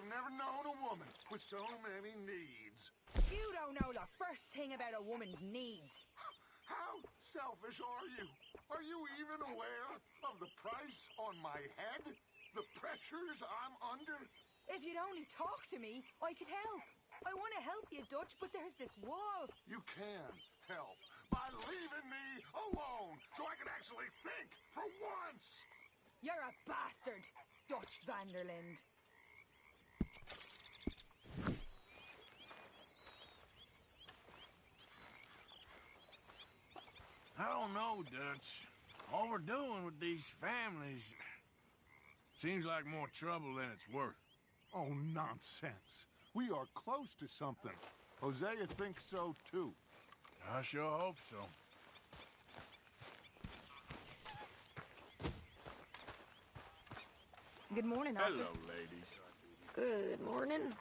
I've never known a woman with so many needs. You don't know the first thing about a woman's needs. How selfish are you? Are you even aware of the price on my head? The pressures I'm under? If you'd only talk to me, I could help. I want to help you, Dutch, but there's this wall. You can help by leaving me alone so I can actually think for once. You're a bastard, Dutch van der Linde. I don't know, Dutch. All we're doing with these families seems like more trouble than it's worth. Oh, nonsense. We are close to something. Hosea thinks so, too. I sure hope so. Good morning, Arthur. Hello, ladies. Good morning.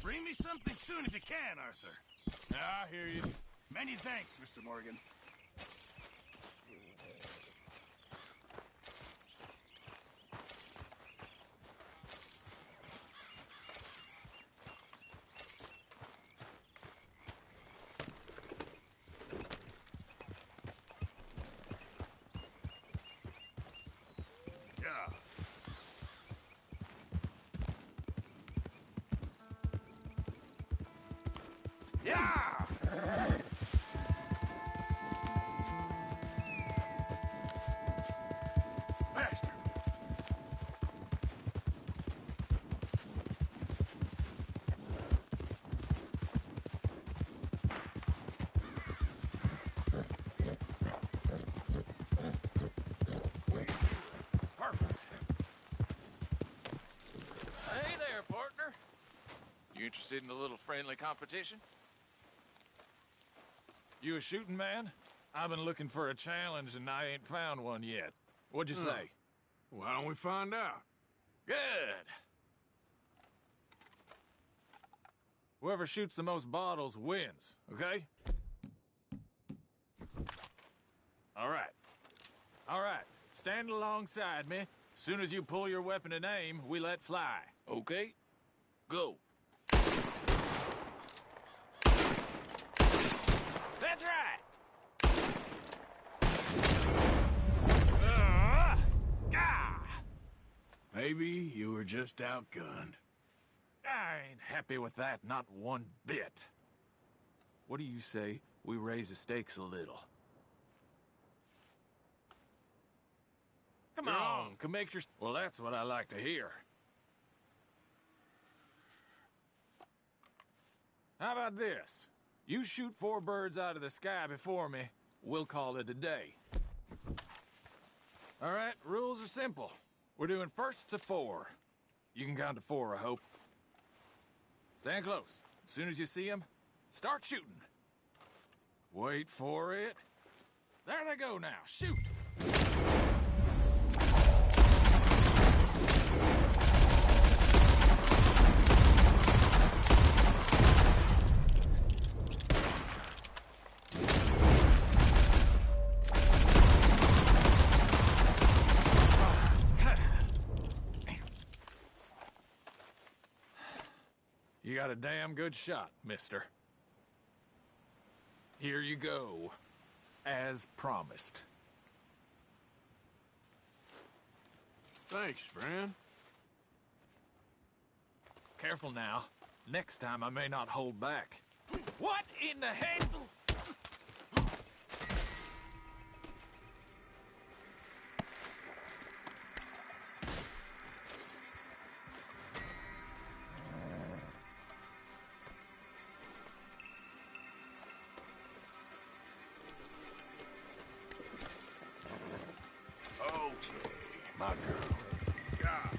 Bring me something soon if you can, Arthur. I hear you. Many thanks, Mr. Morgan. Yeah. Yeah! Bastard! Perfect. Hey there, partner. You interested in a little friendly competition? You a shooting man? I've been looking for a challenge and I ain't found one yet. What'd you say? Why don't we find out? Good. Whoever shoots the most bottles wins, okay? All right. All right. Stand alongside me. Soon as you pull your weapon and aim, we let fly. Okay. Go. That's right! Maybe you were just outgunned. I ain't happy with that, not one bit. What do you say we raise the stakes a little? Come on, come make your... Well, that's what I like to hear. How about this? You shoot 4 birds out of the sky before me, we'll call it a day. All right, rules are simple. We're doing firsts to 4. You can count to 4, I hope. Stand close. As soon as you see them, start shooting. Wait for it. There they go now. Shoot! You got a damn good shot, mister. Here you go. As promised. Thanks, friend. Careful now. Next time I may not hold back. What in the heck? Okay, my girl. God.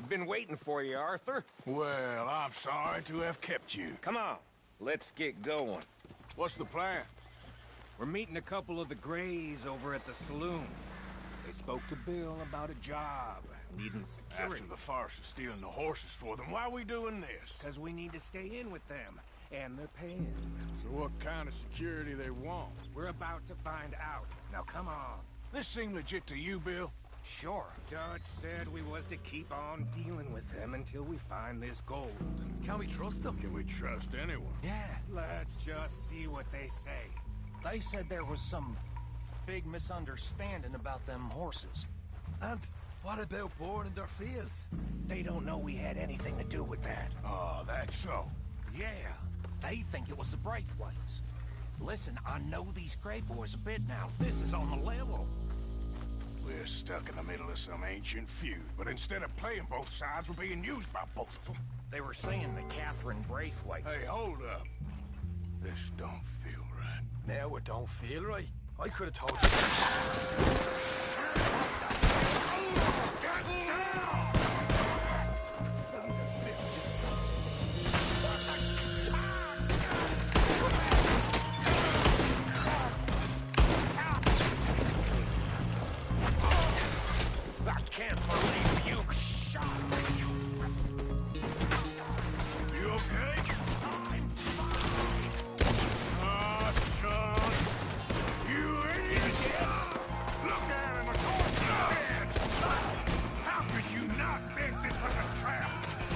We've been waiting for you, Arthur. Well, I'm sorry to have kept you. Come on, let's get going. What's the plan? We're meeting a couple of the Greys over at the saloon. They spoke to Bill about a job, needing security. After the farce of stealing the horses for them, why are we doing this? Because we need to stay in with them, and they're paying. So what kind of security they want? We're about to find out. Now come on. This seem legit to you, Bill? Sure. Judge said we was to keep on dealing with them until we find this gold. Can we trust them? Can we trust anyone? Yeah. Let's just see what they say. They said there was some big misunderstanding about them horses. And what about boring their fields? They don't know we had anything to do with that. Oh, that's so. Yeah. They think it was the Braithwaites. Listen, I know these Grey boys a bit now. This is on the level. We're stuck in the middle of some ancient feud, but instead of playing both sides, we're being used by both of them. They were saying that Catherine Braithwaite... Hey, hold up. This don't feel right. Now it don't feel right. I could have told you. I can't believe you shot me. You okay? I'm fine. Oh, son. You idiot! Look at him, of course he's dead! How could you not think this was a trap?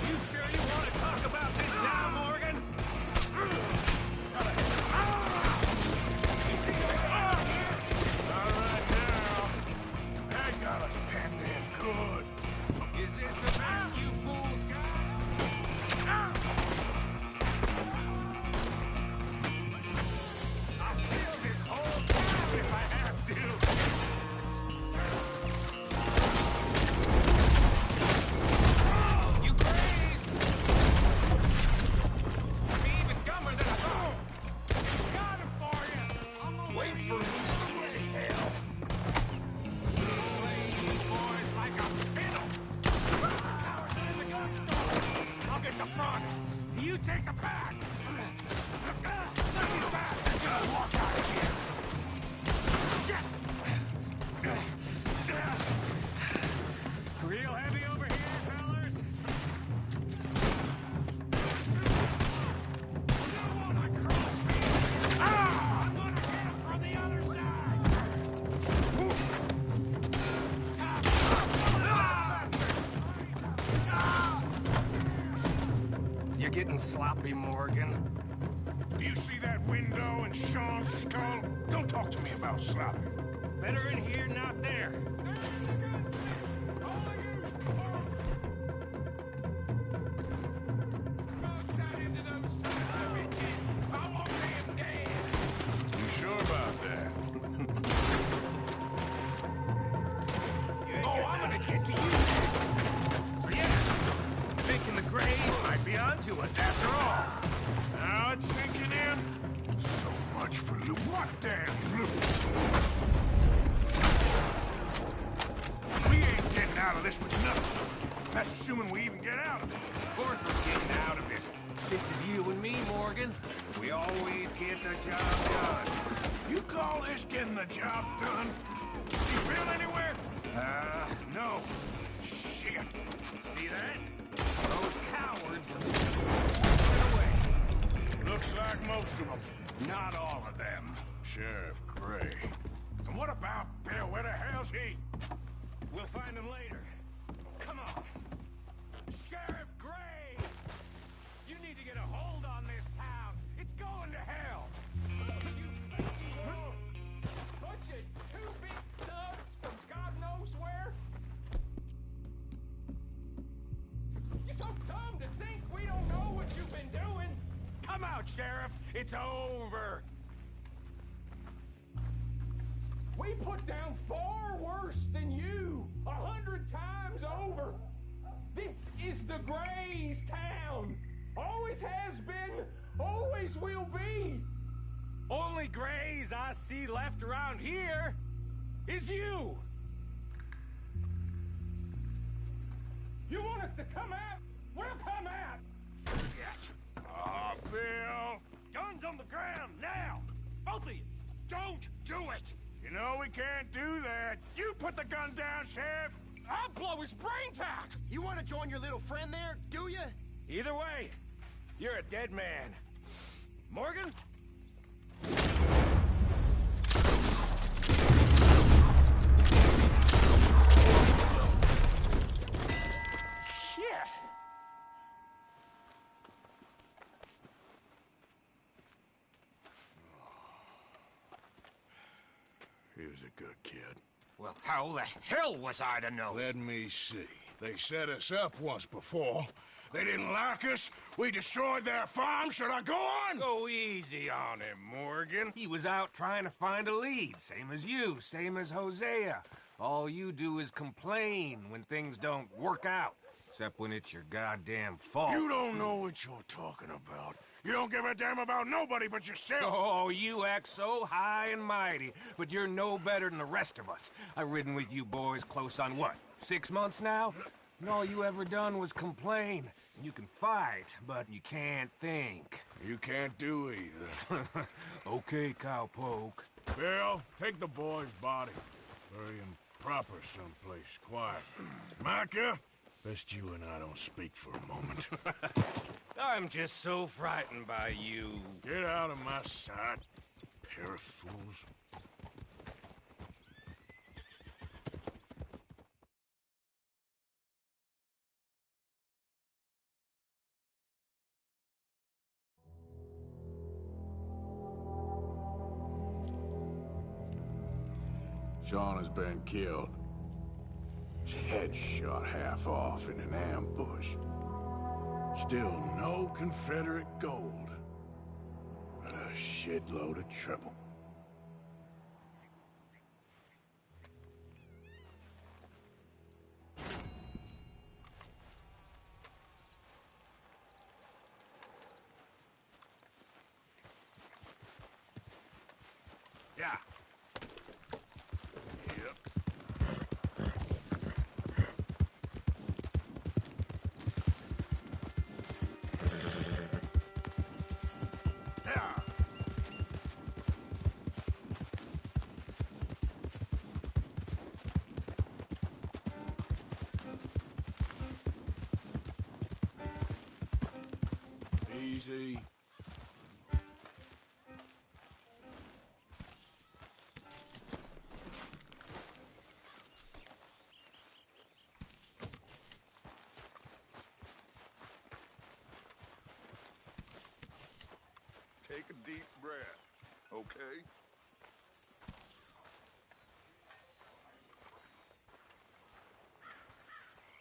You sure you want to talk about this now, Morgan? All right now. That got us penned in good. Is this the best you fools got? I'll kill this whole town if I have to. You crazed! I'm even dumber than I thought. Got him for you. Wait for me. Bloody hell. Boys like a fiddle. Cowards in the gun store. I'll get the front. You take the back. Let me back. Walk out of here. Real heavy over here, fellas. You wanna cross me? I'm gonna get him from the other side. You're getting sloppy, Morgan. Do you see that window in Sean's skull? Don't talk to me about sloppy. Better in here, not there. You sure about that? Oh, I'm gonna get to you. So yeah, thinking the Greys might be onto us after all. Now it's sinking in. So much for loot. What damn loot? We ain't getting out of this with nothing. That's assuming we even get out of it. Of course we're getting out of it. This is you and me, Morgan. We always get the job done. You call this getting the job done? See Bill anywhere? No. Shit. See that? Those cowards ran away. Looks like most of them. Not all of them. Sheriff Gray. And what about Bill? Where the hell's he? We'll find him later. Come on. Sheriff Gray! You need to get a hold on this town. It's going to hell. Bunch of two big thugs from God knows where. You're so dumb to think we don't know what you've been doing. Come out, Sheriff. It's over. We put down far worse than you, 100 times over. This is the Greys' town. Always has been, always will be. Only Greys I see left around here is you. You want us to come out? We'll come out! Oh, Bill! Guns on the ground, now! Both of you! Don't do it! You know we can't do that. You put the gun down, Sheriff! I'll blow his brains out! You want to join your little friend there, do you? Either way, you're a dead man. Morgan? Shit! He was a good kid. Well, how the hell was I to know? Let me see. They set us up once before. They didn't like us. We destroyed their farm. Should I go on? Go easy on him, Morgan. He was out trying to find a lead, same as you, same as Hosea. All you do is complain when things don't work out, except when it's your goddamn fault. You don't know what you're talking about. You don't give a damn about nobody but yourself. Oh, you act so high and mighty, but you're no better than the rest of us. I've ridden with you boys close on what, 6 months now? And all you ever done was complain. You can fight, but you can't think. You can't do either. Okay, cowpoke. Bill, take the boy's body. Bury him proper someplace quiet. Micah, best you and I don't speak for a moment. I'm just so frightened by you. Get out of my sight, pair of fools. Sean has been killed. His head shot half off in an ambush. Still no Confederate gold, but a shitload of trouble. Yeah. Yep. Yeah. Easy. Take a deep breath, okay?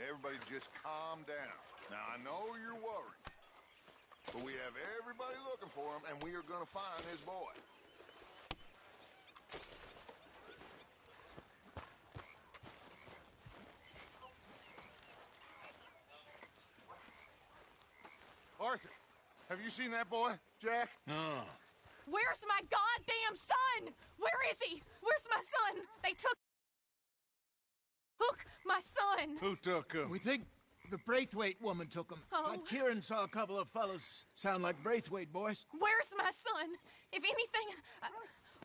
Everybody just calm down. Now, I know you're worried, but we have everybody looking for him, and we are gonna find his boy. Arthur, have you seen that boy, Jack? No. Where's my goddamn son? Where is he? Where's my son? They took my son. Who took him? We think the Braithwaite woman took him. Oh. Kieran saw a couple of fellows sound like Braithwaite boys. Where's my son? If anything,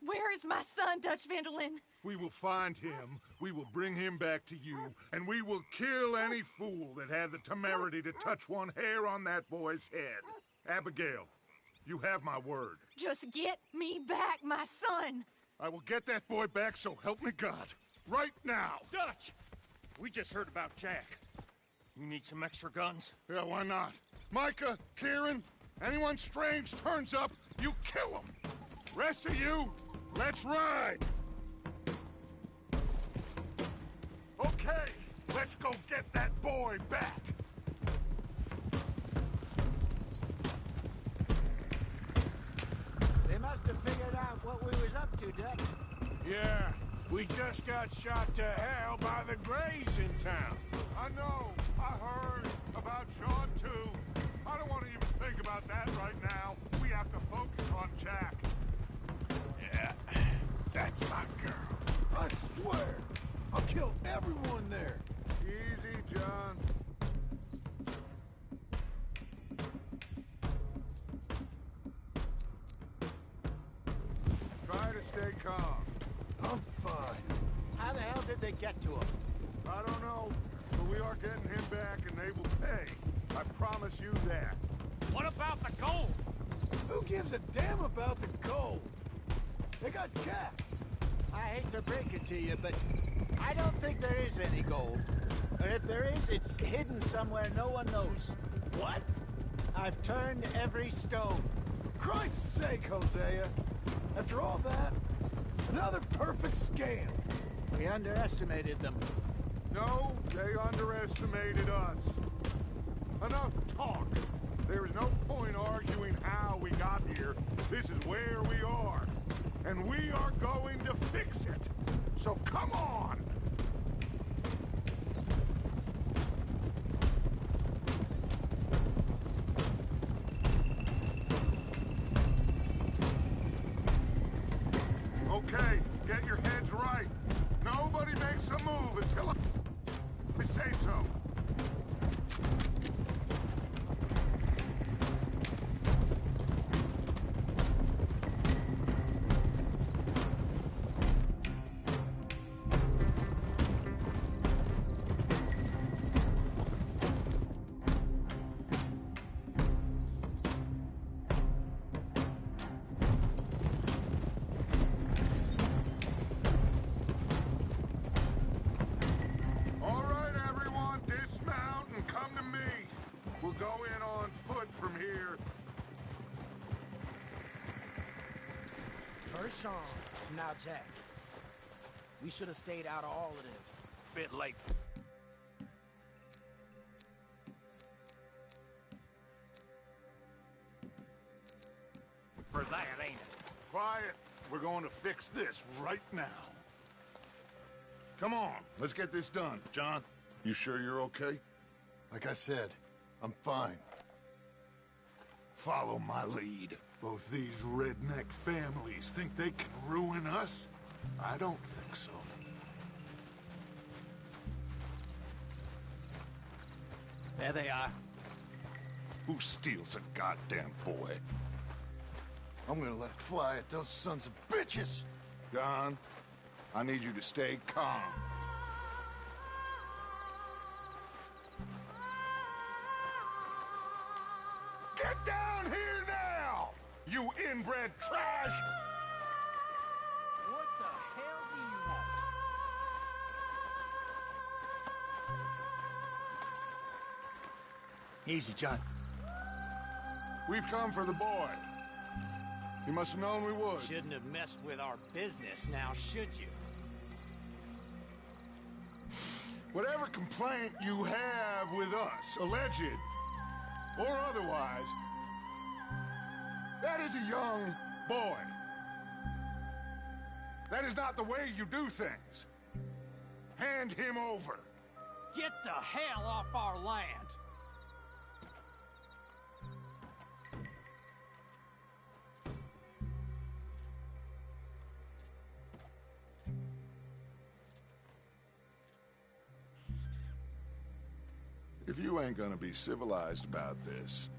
where is my son, Dutch Vanderlyn? We will find him, we will bring him back to you, and we will kill any fool that had the temerity to touch one hair on that boy's head. Abigail, you have my word. Just get me back, my son. I will get that boy back, so help me God. Right now. Dutch! We just heard about Jack. You need some extra guns? Yeah, why not? Micah, Kieran, anyone strange turns up, you kill him. Rest of you, let's ride. Okay, let's go get that boy back. They must have figured out what we was up to, Dutch. Yeah, we just got shot to hell by the Greys in town. I know, I heard about Sean too. I don't want to even think about that right now. We have to focus on Jack. Yeah, that's my girl. I swear, I'll kill everyone there. Easy, John. stay calm. I'm fine. How the hell did they get to him? I don't know, but we are getting him back and they will pay. I promise you that. What about the gold? Who gives a damn about the gold? They got Jack. I hate to break it to you, but I don't think there is any gold. Or if there is, it's hidden somewhere no one knows. What? I've turned every stone. Christ's sake, Hosea! After all that, another perfect scam. We underestimated them. No, they underestimated us. Enough talk. There is no point arguing how we got here. This is where we are. And we are going to fix it. So come on! Okay, get your heads right. Nobody makes a move until I say so. First Sean, now Jack. We should have stayed out of all of this. Bit late. For that, ain't it? Quiet. We're going to fix this right now. Come on, let's get this done. John, you sure you're okay? Like I said, I'm fine. Follow my lead. Both these redneck families think they can ruin us? I don't think so. There they are. Who steals a goddamn boy? I'm gonna let fly at those sons of bitches! John, I need you to stay calm. Get down here now! You inbred trash! What the hell do you want? Easy, John. We've come for the boy. You must have known we would. Shouldn't have messed with our business now, should you? Whatever complaint you have with us, alleged or otherwise, that is a young boy. That is not the way you do things. Hand him over. Get the hell off our land! If you ain't gonna be civilized about this,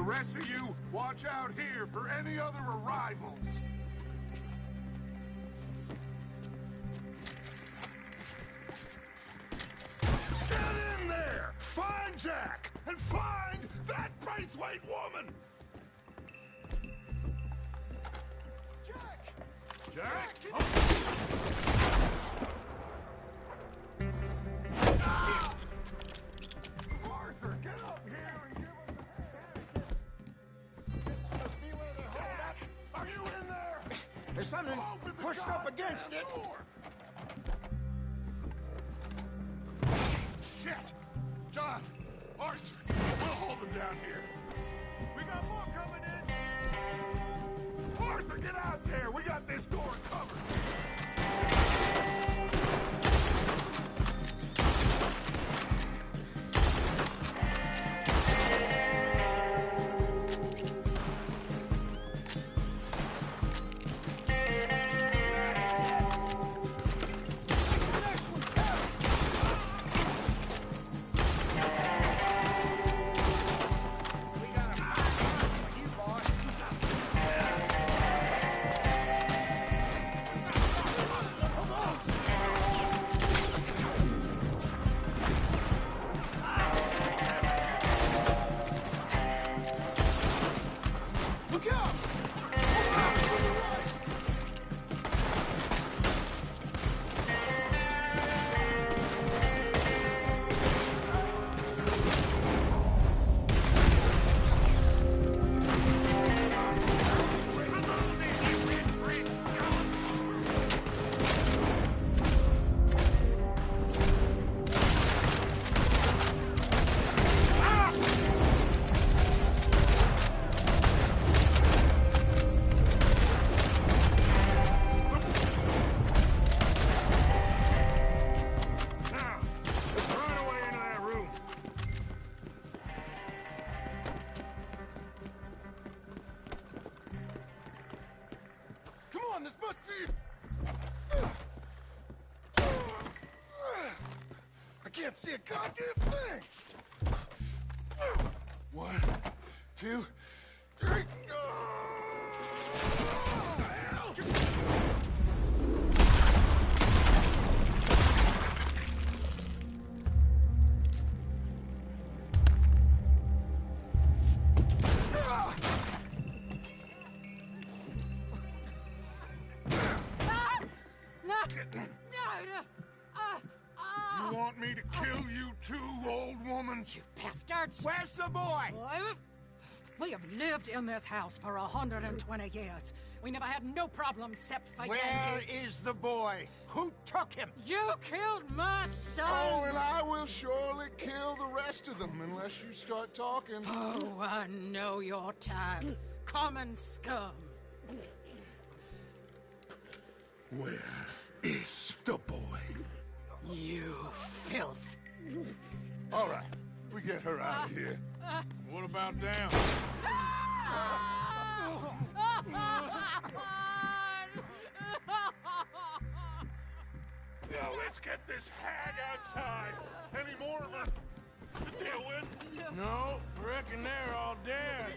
rest of you, watch out here for any other arrivals. Get in there! Find Jack! And find that Braithwaite woman! Jack? Ah! Arthur, get up here and give us a hand! See where they're holed up? Are you in there? There's something pushed up against it. Shit! John! Arthur! We'll hold them down here. We got more coming in! Arthur, get out there! We got this door covered! Can't see a goddamn thing! 1, 2, 3. You want me to kill you too, old woman? You bastards! Where's the boy? We have lived in this house for 120 years. We never had no problems except for Where Yankees. is the boy? Who took him? You killed my son! Oh, and I will surely kill the rest of them unless you start talking. Oh, I know your type. Common scum. Where is the boy? You filth. All right, we get her out of here. What about down? Now let's get this hag outside. Any more of her to deal with? No, reckon they're all dead.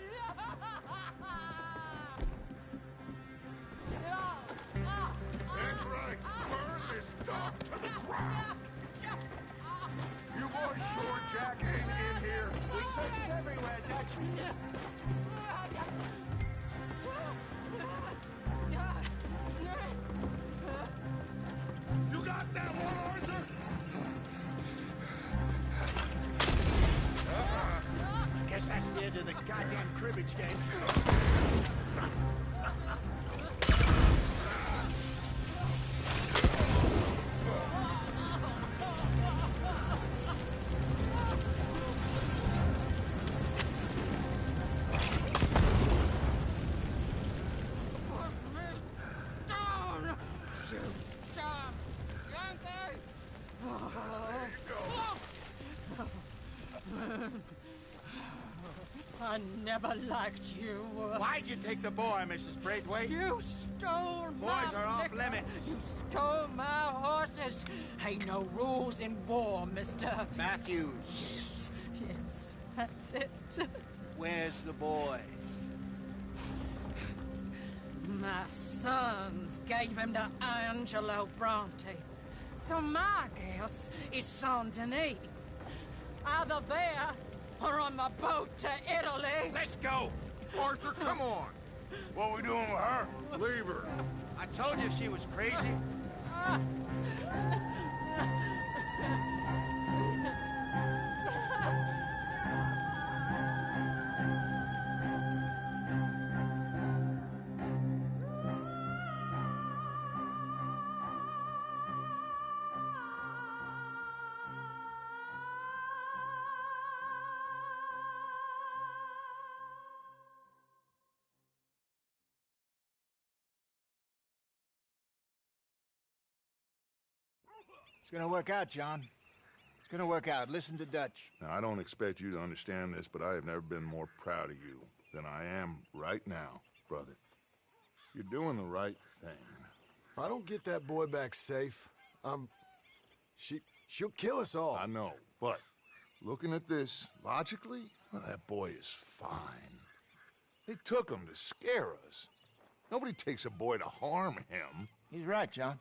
That's right. Burn this dog to the ground. You boys sure Jack ain't in here? We searched everywhere, Dutch. You got that one, Arthur? Guess that's the end of the goddamn cribbage game. I never liked you. Why'd you take the boy, Mrs. Braithwaite? You stole my Boys are off liquor. limits. You stole my horses. Ain't no rules in war, mister. Matthews. Yes, yes, that's it. Where's the boy? My sons gave him to Angelo Bronte. So my guess is Saint Denis. Either there or on the boat to Italy. Let's go! Arthur, come on! What are we doing with her? Leave her. I told you she was crazy. It's gonna work out, John. It's gonna work out. Listen to Dutch. Now, I don't expect you to understand this, but I have never been more proud of you than I am right now, brother. You're doing the right thing. If I don't get that boy back safe, she'll kill us all. I know, but looking at this logically, well, that boy is fine. They took him to scare us. Nobody takes a boy to harm him. He's right, John.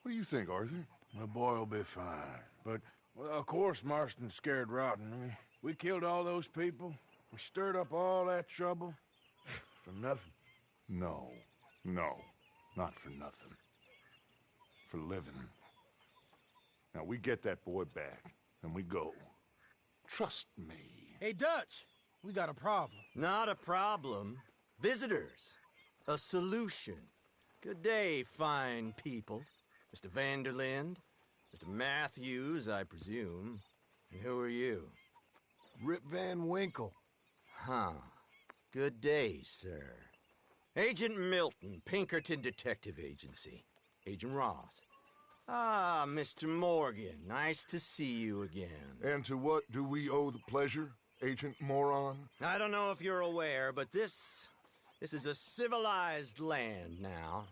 What do you think, Arthur? The boy will be fine. But, well, of course Marston's scared rotten. We killed all those people. We stirred up all that trouble. For nothing. No, not for nothing. For living. Now, we get that boy back, and we go. Trust me. Hey, Dutch, we got a problem. Not a problem. Visitors. A solution. Good day, fine people. Mr. Van der Linde, Mr. Matthews, I presume. And who are you? Rip Van Winkle. Huh. Good day, sir. Agent Milton, Pinkerton Detective Agency. Agent Ross. Ah, Mr. Morgan, nice to see you again. And to what do we owe the pleasure, Agent Moron? I don't know if you're aware, but this is a civilized land now.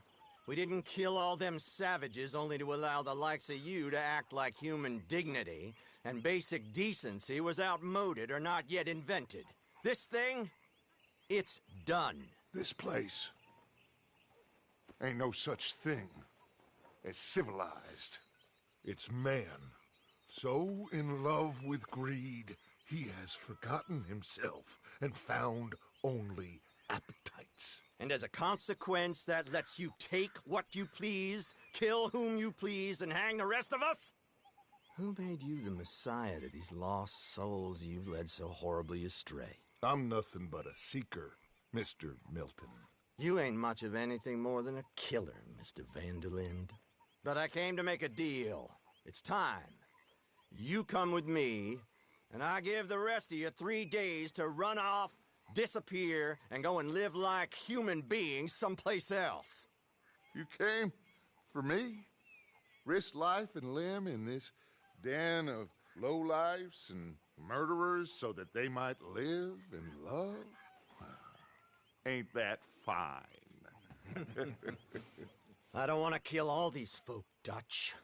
We didn't kill all them savages only to allow the likes of you to act like human dignity, and basic decency was outmoded or not yet invented. This thing, it's done. This place ain't no such thing as civilized. It's man, so in love with greed, he has forgotten himself and found only appetites. And as a consequence, that lets you take what you please, kill whom you please, and hang the rest of us? Who made you the messiah to these lost souls you've led so horribly astray? I'm nothing but a seeker, Mr. Milton. You ain't much of anything more than a killer, Mr. Van der Linde. But I came to make a deal. It's time. You come with me, and I give the rest of you 3 days to run off, disappear, and go and live like human beings someplace else. You came for me? Risk life and limb in this den of lowlifes and murderers so that they might live and love? Ain't that fine? I don't want to kill all these folk, Dutch.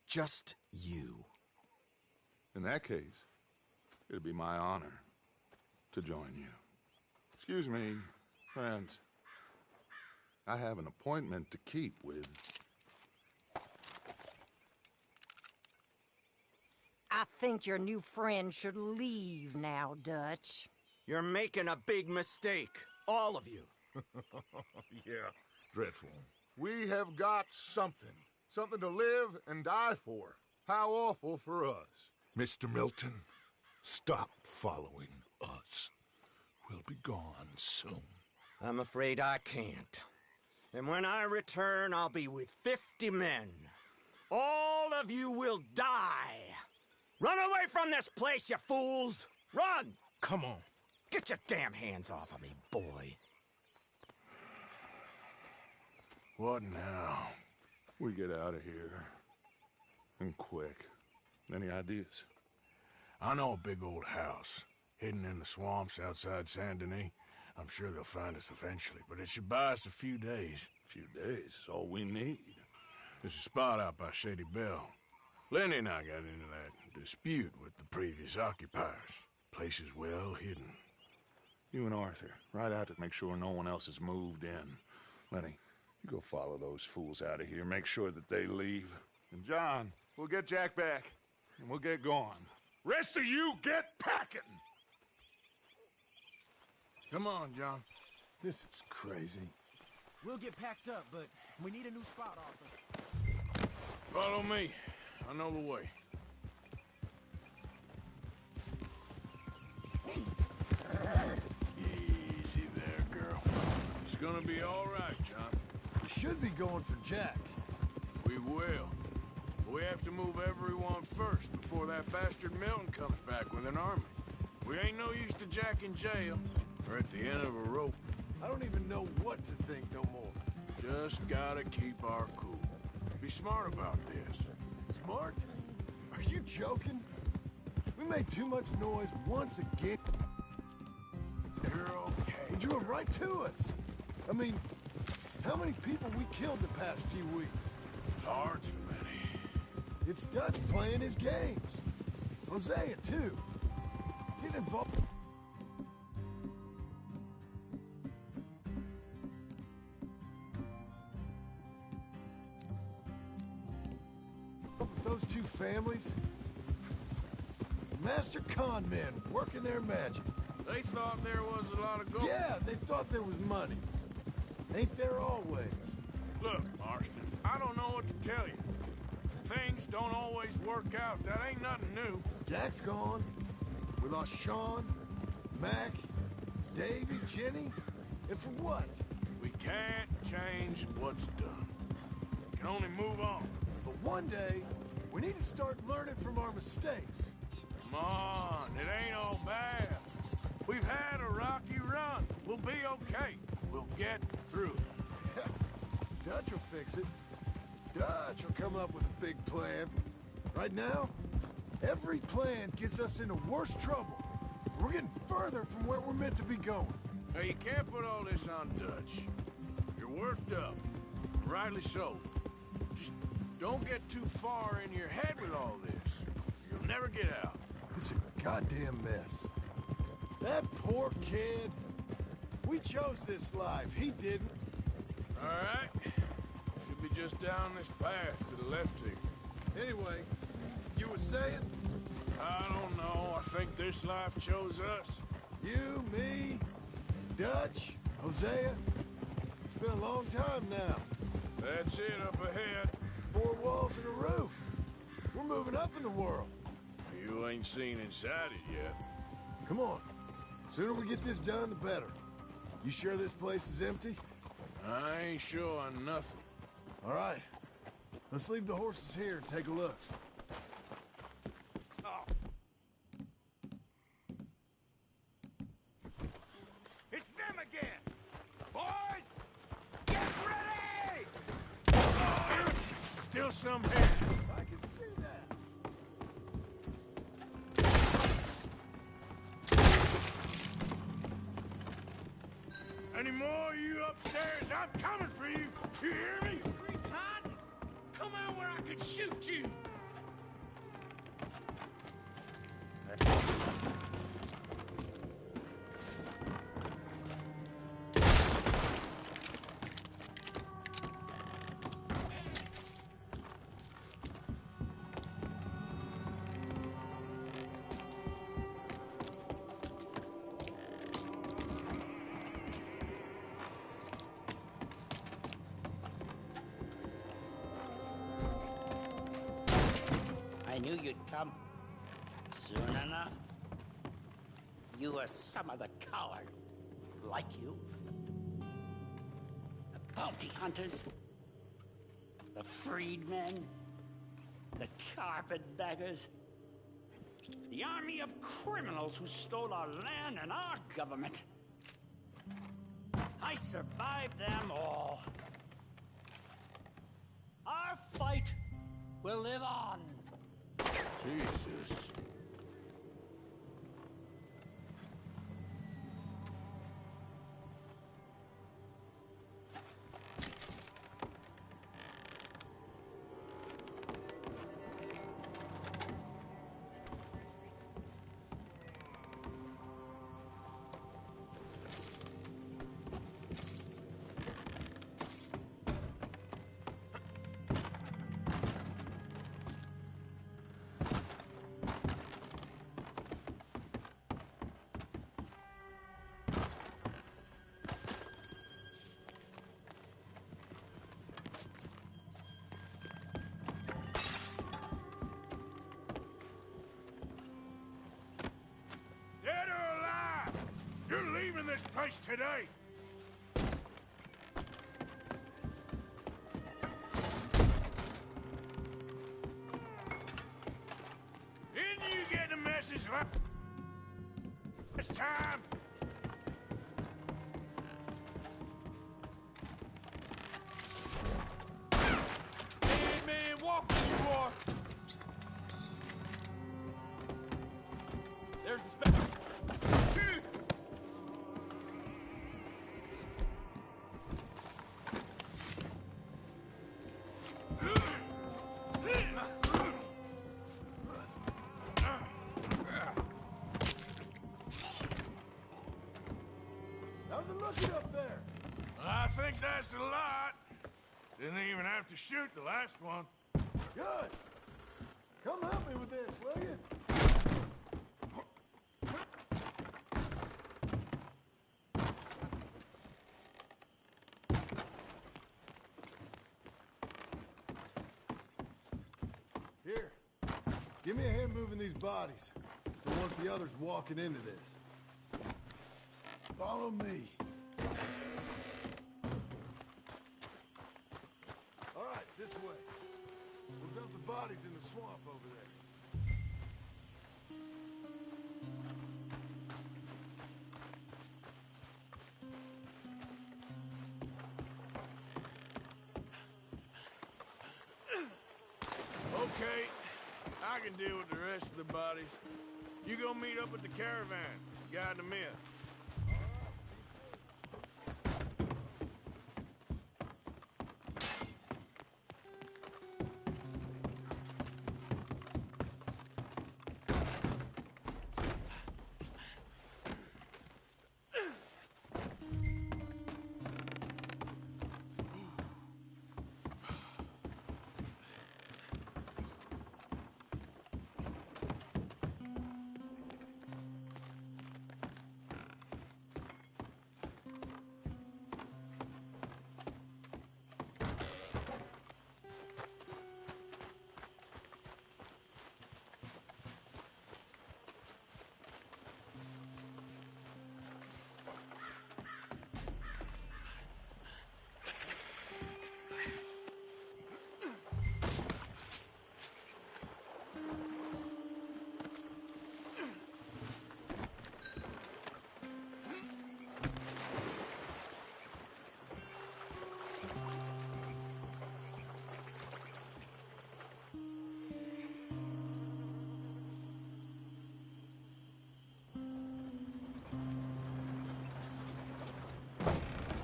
Just you. In that case, it'll be my honor to join you. Excuse me, friends. I have an appointment to keep with... I think your new friend should leave now, Dutch. You're making a big mistake. All of you. Yeah, dreadful. We have got something. Something to live and die for. How awful for us. Mr. Milton, stop following us. We'll be gone soon. I'm afraid I can't. And when I return, I'll be with 50 men. All of you will die. Run away from this place, you fools! Run! Come on. Get your damn hands off of me, boy. What now? We get out of here. And quick. Any ideas? I know a big old house, hidden in the swamps outside Saint Denis. I'm sure they'll find us eventually, but it should buy us a few days. A few days is all we need. There's a spot out by Shady Bell. Lenny and I got into that dispute with the previous occupiers. Place is well hidden. You and Arthur, ride out to make sure no one else has moved in. Lenny, you go follow those fools out of here. Make sure that they leave. And John, we'll get Jack back, and we'll get going. Rest of you, get packing! Come on, John. This is crazy. We'll get packed up, but we need a new spot, Arthur. Follow me. I know the way. Easy there, girl. It's gonna be all right, John. We should be going for Jack. We will. We have to move everyone first before that bastard Milton comes back with an army. We ain't no use to Jack in jail or at the end of a rope. I don't even know what to think no more. Just gotta keep our cool. Be smart about this. Smart? Are you joking? We made too much noise once again. You're okay. He drew him right to us. I mean, how many people we killed the past few weeks? Far too many. It's Dutch playing his games. Hosea, too. Get involved. With those two families, master con men working their magic. They thought there was a lot of gold. Yeah, they thought there was money. Ain't there always? Look, Marston, I don't know what to tell you. Things don't always work out. That ain't nothing new. Jack's gone. We lost Sean, Mac, Davy, Jenny. And for what? We can't change what's done. We can only move on. But one day, we need to start learning from our mistakes. Come on, it ain't all bad. We've had a rocky run. We'll be okay. We'll get through it. Dutch will fix it. Dutch will come up with a big plan. Right now, every plan gets us into worse trouble. We're getting further from where we're meant to be going. Now, you can't put all this on Dutch. You're worked up. Rightly so. Just don't get too far in your head with all this. You'll never get out. It's a goddamn mess. That poor kid. We chose this life. He didn't. All right. Should be just down this path to the left here. Anyway, you were saying? I don't know. I think this life chose us. You, me, Dutch, Hosea. It's been a long time now. That's it up ahead. 4 walls and a roof. We're moving up in the world. You ain't seen inside it yet. Come on. Sooner we get this done, the better. You sure this place is empty? I ain't sure on nothing. All right. Let's leave the horses here and take a look. Oh. It's them again! Boys! Get ready! Still some here. I can see that. Any more of you upstairs? I'm coming for you. You hear me? Retard! Come out where I can shoot you! I knew you'd come. Soon enough. You were some of the coward. Like you. The bounty hunters. The freedmen. The carpetbaggers. The army of criminals who stole our land and our government. I survived them all. Our fight will live on. Jesus. this place today. Didn't you get the message last time? Man, walk where you are. There's the spec. How's it looking up there? I think that's a lot. Didn't even have to shoot the last one. Good. Come help me with this, will you? Here. Give me a hand moving these bodies. Don't want the others walking into this. Follow me. All right, this way. We'll dump the bodies in the swamp over there. Okay, I can deal with the rest of the bodies. You go meet up with the caravan, guide them in.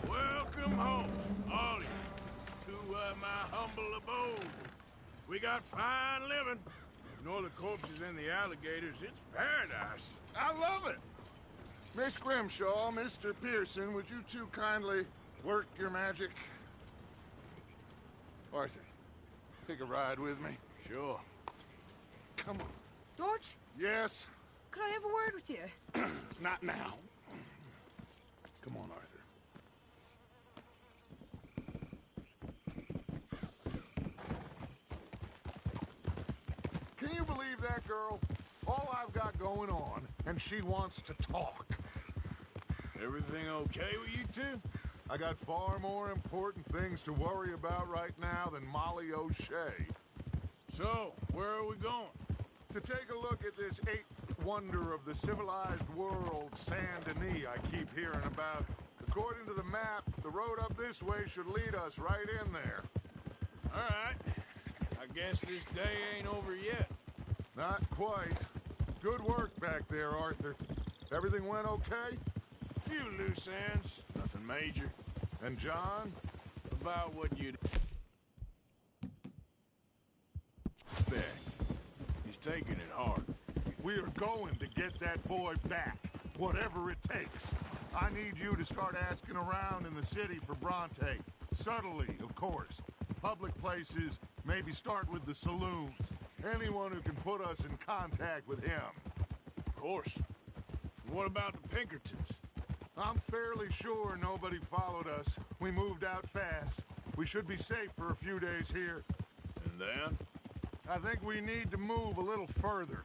Welcome home, all of you, to my humble abode. We got fine living. Ignore the corpses and the alligators. It's paradise. I love it. Miss Grimshaw, Mr. Pearson, would you two kindly work your magic? Arthur, take a ride with me. Sure. Come on. Dodge, Yes? could I have a word with you? Not now. Come on, Arthur. Can you believe that girl? All I've got going on, and she wants to talk. Everything okay with you two? I got far more important things to worry about right now than Molly O'Shea. So, where are we going? To take a look at this eighth wonder of the civilized world, Saint Denis, I keep hearing about. According to the map, the road up this way should lead us right in there. All right. I guess this day ain't over yet. Not quite. Good work back there, Arthur. Everything went okay? Few loose ends, nothing major. And John? About what you'd expect. He's taking it hard. We are going to get that boy back, whatever it takes. I need you to start asking around in the city for Bronte. Subtly, of course. Public places, maybe start with the saloons. Anyone who can put us in contact with him. Of course. What about the Pinkertons? I'm fairly sure nobody followed us. We moved out fast. We should be safe for a few days here. And then? I think we need to move a little further.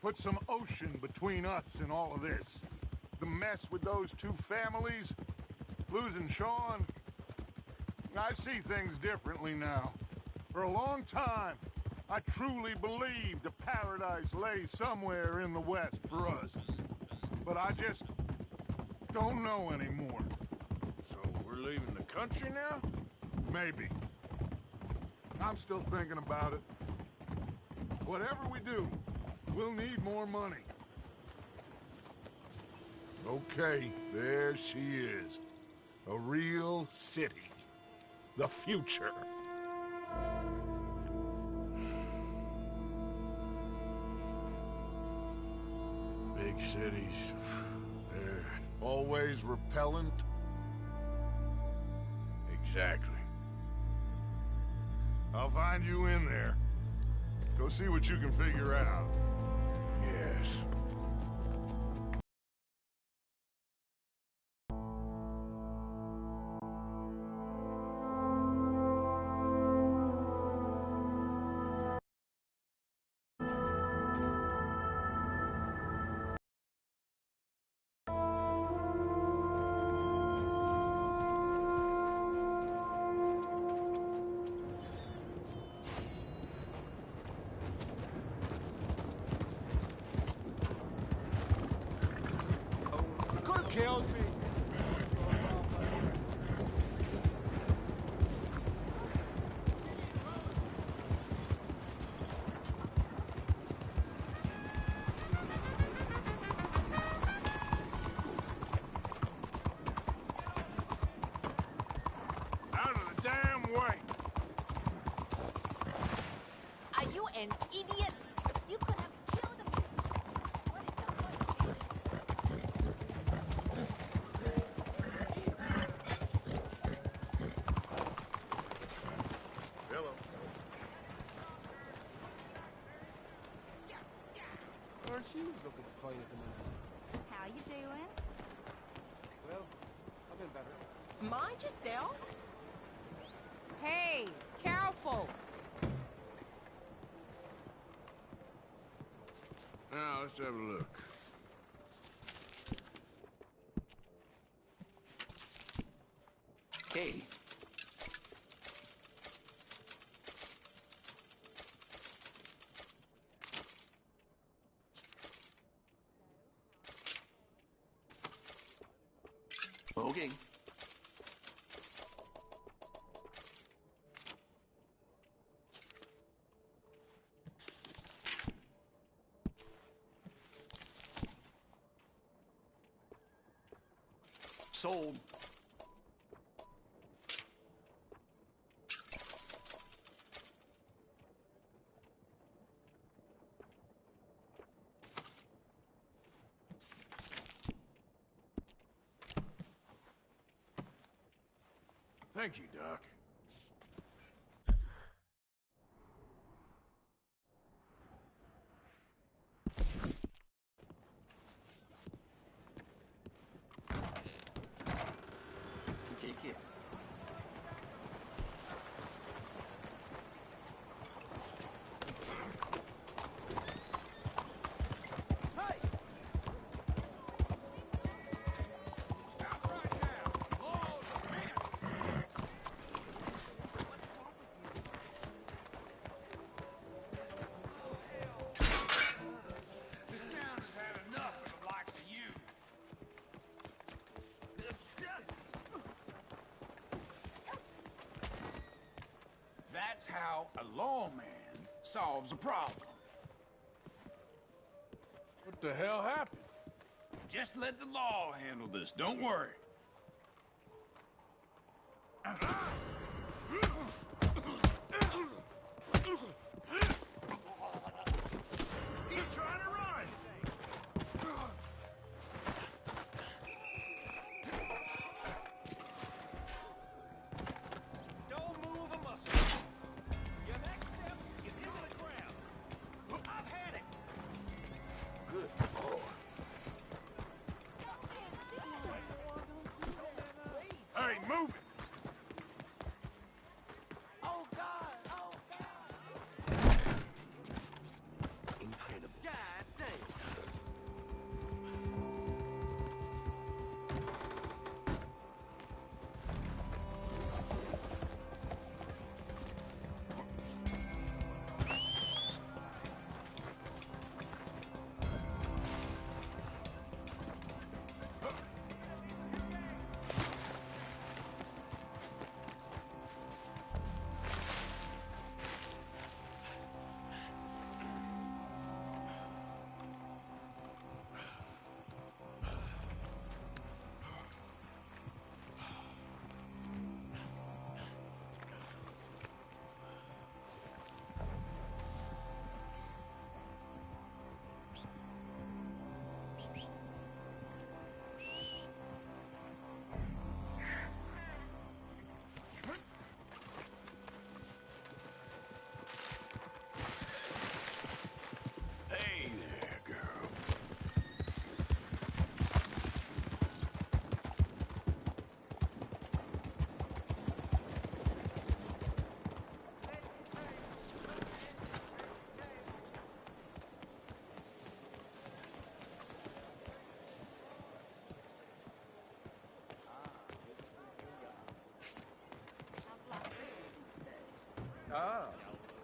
put some ocean between us and all of this. The mess with those two families, losing Sean. I see things differently now. For a long time, I truly believed a paradise lay somewhere in the West for us. But I just don't know anymore. So we're leaving the country now? Maybe. I'm still thinking about it. Whatever we do, we'll need more money. Okay, there she is. A real city. The future. Big cities. They're always repellent. Exactly. I'll find you in there. Go see what you can figure out. Yes. Killed me. Out of the damn way! Are you an idiot? You could have killed him. Hello. Aren't you looking to fight at the minute? How you doing? Well, I've been better. Mind yourself. Hey, careful! Now, let's have a look. Hey. Okay. Sold. Thank you, Doc. Take care. That's how a lawman solves a problem. What the hell happened? Just let the law handle this. Don't worry. He's trying to run! Don't move a muscle. Your next step is into the ground. I've had it. Good Lord. Hey, move it! Oh, God! Oh, God!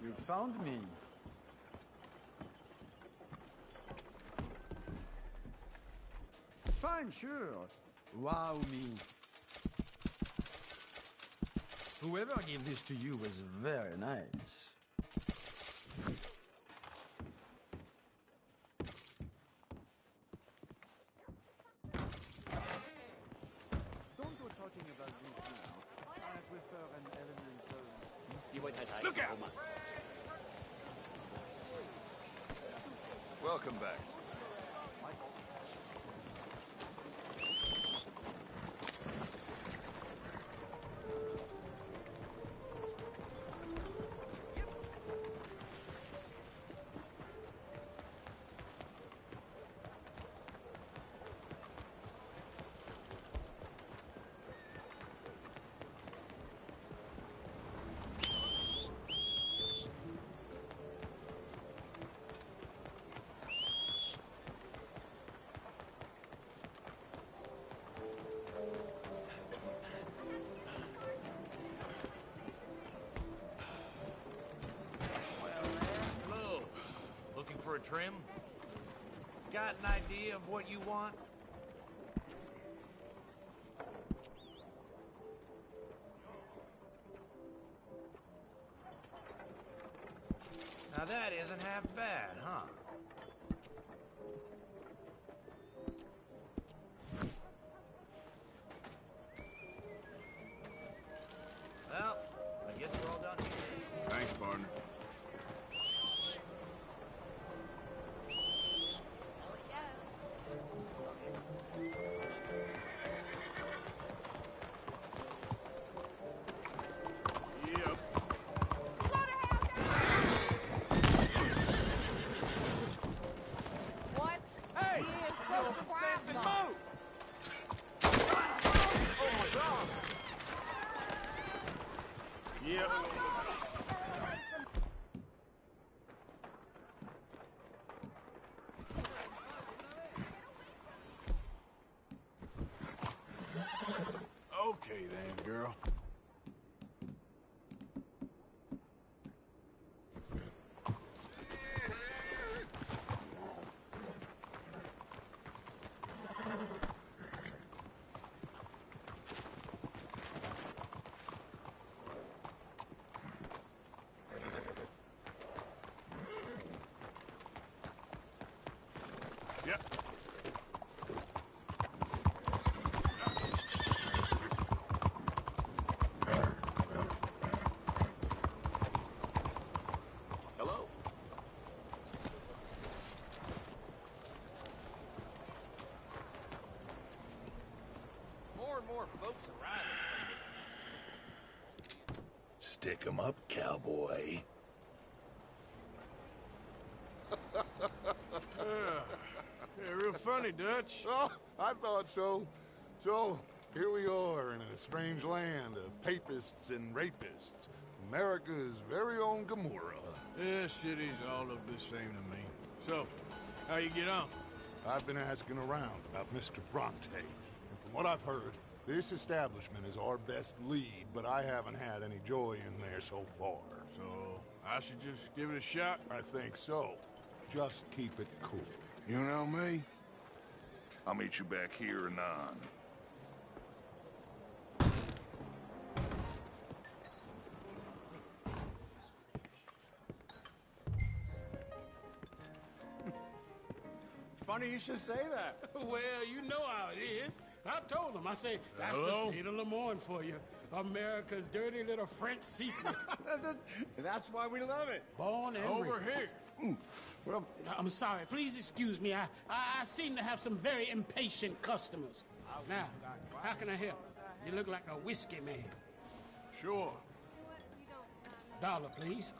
You found me. Fine, sure. Wow me. Whoever gave this to you was very nice. Don't go talking about this now. I prefer an elemental... Look out! Welcome back. Hello. Looking for a trim? Got an idea of what you want? Now that isn't half bad, huh? Well, I guess we're all done here. Thanks, partner. What? Hey! Is Throw the some problem? sense and move! Oh my God! Yep. Okay then, girl. Yep. Hello. More and more folks arriving. Stick 'em up, cowboy. Yeah, real funny, Dutch. Oh, I thought so. So, here we are in a strange land of papists and rapists. America's very own Gomorrah. Yeah, cities all look the same to me. So, how you get on? I've been asking around about Mr. Bronte, and from what I've heard, this establishment is our best lead, but I haven't had any joy in there so far. So, I should just give it a shot? I think so. Just keep it cool. You know me? I'll meet you back here anon. Funny you should say that. Well, you know how it is. I told him. I say, that's Hello? the state of Lemoyne for you. America's dirty little French secret. That's why we love it. Born and Over raised. here. Well, I'm sorry. Please excuse me. I seem to have some very impatient customers. Now, how can I help? You look like a whiskey man. Sure. $1, please.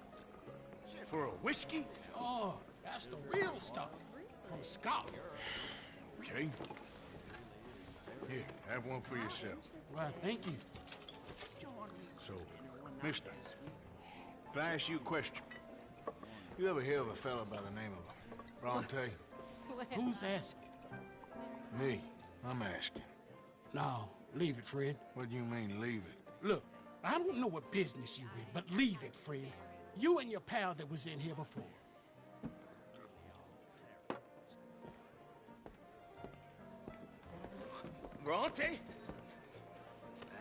For a whiskey? Oh, that's the real stuff. From Scotland. Okay. Here, have one for yourself. Well, thank you. So, mister, can I ask you a question? You ever hear of a fella by the name of Bronte? Who's asking? Me. I'm asking. No, leave it, friend. What do you mean, leave it? Look, I don't know what business you in, but leave it, friend. You and your pal that was in here before. Bronte?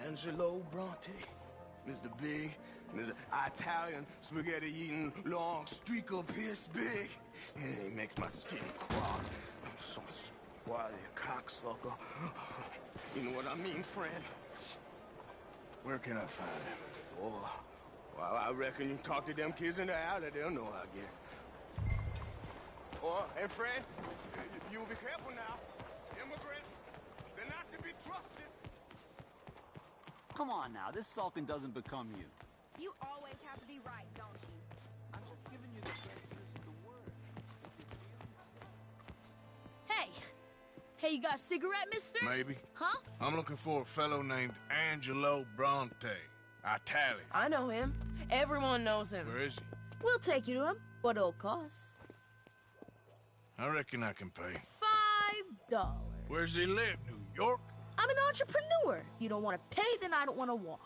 Angelo Bronte. Mr. Big, Mr. Italian spaghetti-eating, long streaker piss big. It makes my skin crawl. I'm so squally a cocksucker. You know what I mean, friend? Where can I find him? Oh, well, I reckon you talk to them kids in the alley, they'll know, I guess. Oh, and friend, you be careful now. Immigrants, they're not to be trusted. Come on now, this sulking doesn't become you. You always have to be right, don't you? I'm just giving you the gestures of the word. Hey! Hey, you got a cigarette, mister? Maybe. Huh? I'm looking for a fellow named Angelo Bronte. Italian. I know him. Everyone knows him. Where is he? We'll take you to him, but it'll cost I reckon I can pay. $5. Where's he live? New York? I'm an entrepreneur. If you don't want to pay, then I don't want to walk.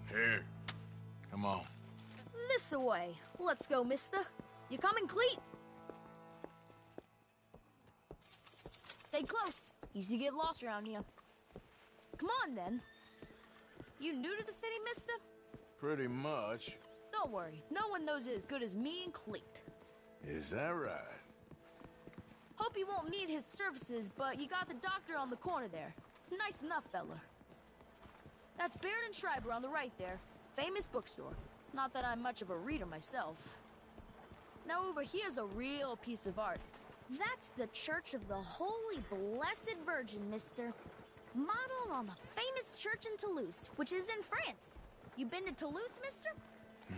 Here. Come on. This way. Let's go, mister. You coming, Cleet? Stay close. Easy to get lost around here. Come on, then. You new to the city, mister? Pretty much. Don't worry. No one knows it as good as me and Cleet. Is that right? Hope you won't need his services, but you got the doctor on the corner there. Nice enough, fella. That's Baird and Schreiber on the right there. Famous bookstore. Not that I'm much of a reader myself. Now over here's a real piece of art. That's the Church of the Holy Blessed Virgin, mister. Modeled on the famous church in Toulouse, which is in France. You been to Toulouse, mister?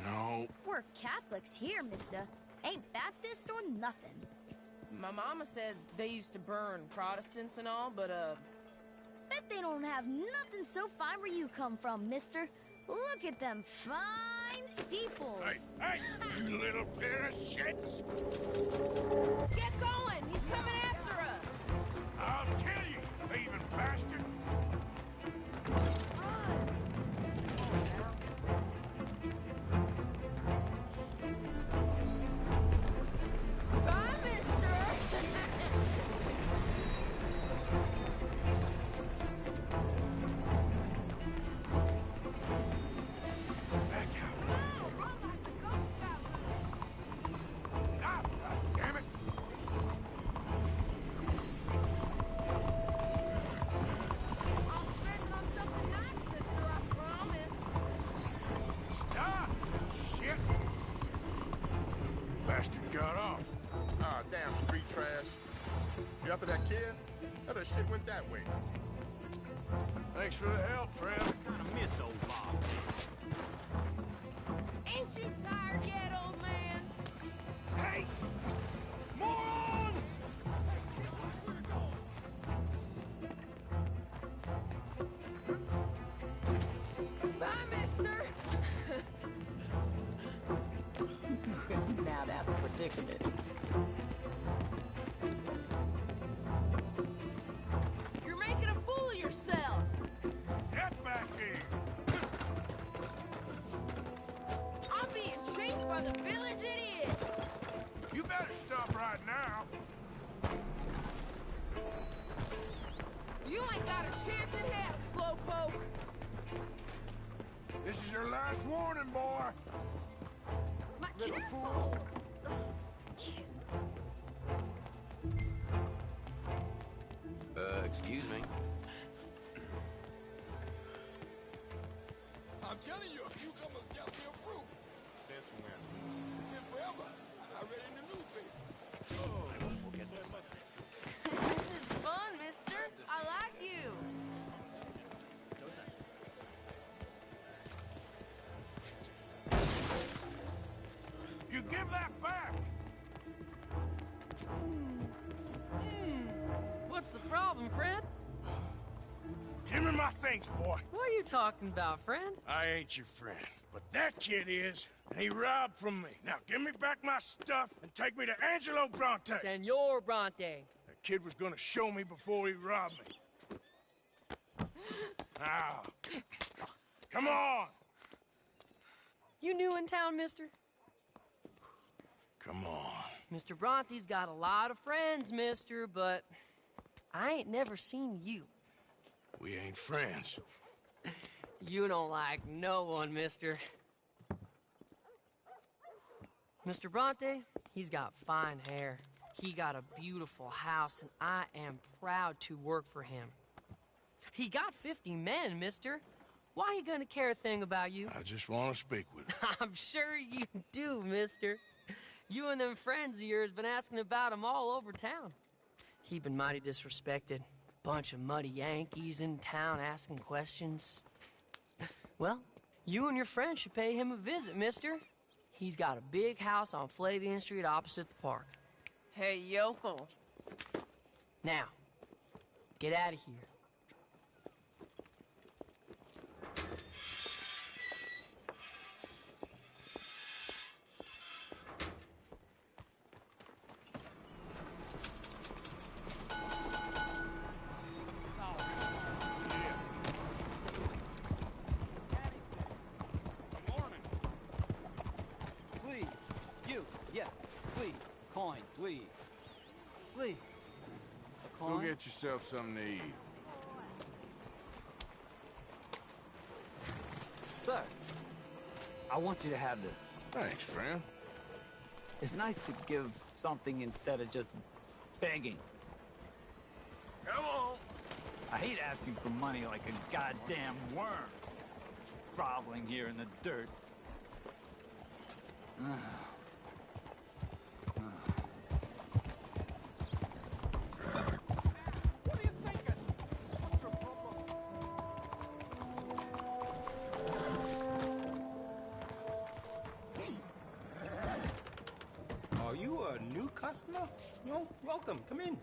No. We're Catholics here, mister. Ain't Baptist or nothing. My mama said they used to burn Protestants and all, but, Bet they don't have nothing so fine where you come from, mister. Look at them fine steeples. Hey, you little pair of shits! Get going! He's coming after us! I'll kill you, thieving bastard! Bye, mister! Damn it! Stop! Shit! Bastard got off. Ah, damn street trash. You after that kid? How that shit went that way? Thanks for the help, friend. Kinda miss old Bob. Ain't you tired yet, old man? Hey! Moron! Bye, mister! Now that's a predicament. You're making a fool of yourself! Get back here! I'm being chased by the village idiot! You better stop right now. You ain't got a chance in hell, slowpoke! This is your last warning, boy. Little fool! Excuse me. I'm telling you, if you come and get me a fruit. Since when? It's been forever. I read it in the newspaper. Oh, I won't forget this. This is fun, mister. I like you. You give that back! What's the problem, friend? Give me my things, boy. What are you talking about, friend? I ain't your friend, but that kid is, and he robbed from me. Now give me back my stuff and take me to Angelo Bronte. Senor Bronte. That kid was gonna show me before he robbed me. Now, Come on! You new in town, mister? Come on. Mr. Bronte's got a lot of friends, mister, but I ain't never seen you. We ain't friends. You don't like no one, mister. Mr. Bronte, he's got fine hair. He got a beautiful house, and I am proud to work for him. He got 50 men, mister. Why he gonna care a thing about you? I just want to speak with him. I'm sure you do, mister. You and them friends of yours been asking about him all over town. He been mighty disrespected. Bunch of muddy Yankees in town asking questions. Well, you and your friend should pay him a visit, mister. He's got a big house on Flavian Street opposite the park. Hey, yokel. Now, get out of here. Please. You. Yeah. Please. Coin. Please. Please. A Go coin? get yourself something to eat. Sir, I want you to have this. Thanks, friend. It's nice to give something instead of just begging. Come on. I hate asking for money like a goddamn worm. Groveling here in the dirt. Are you a new customer? No, welcome. Come in.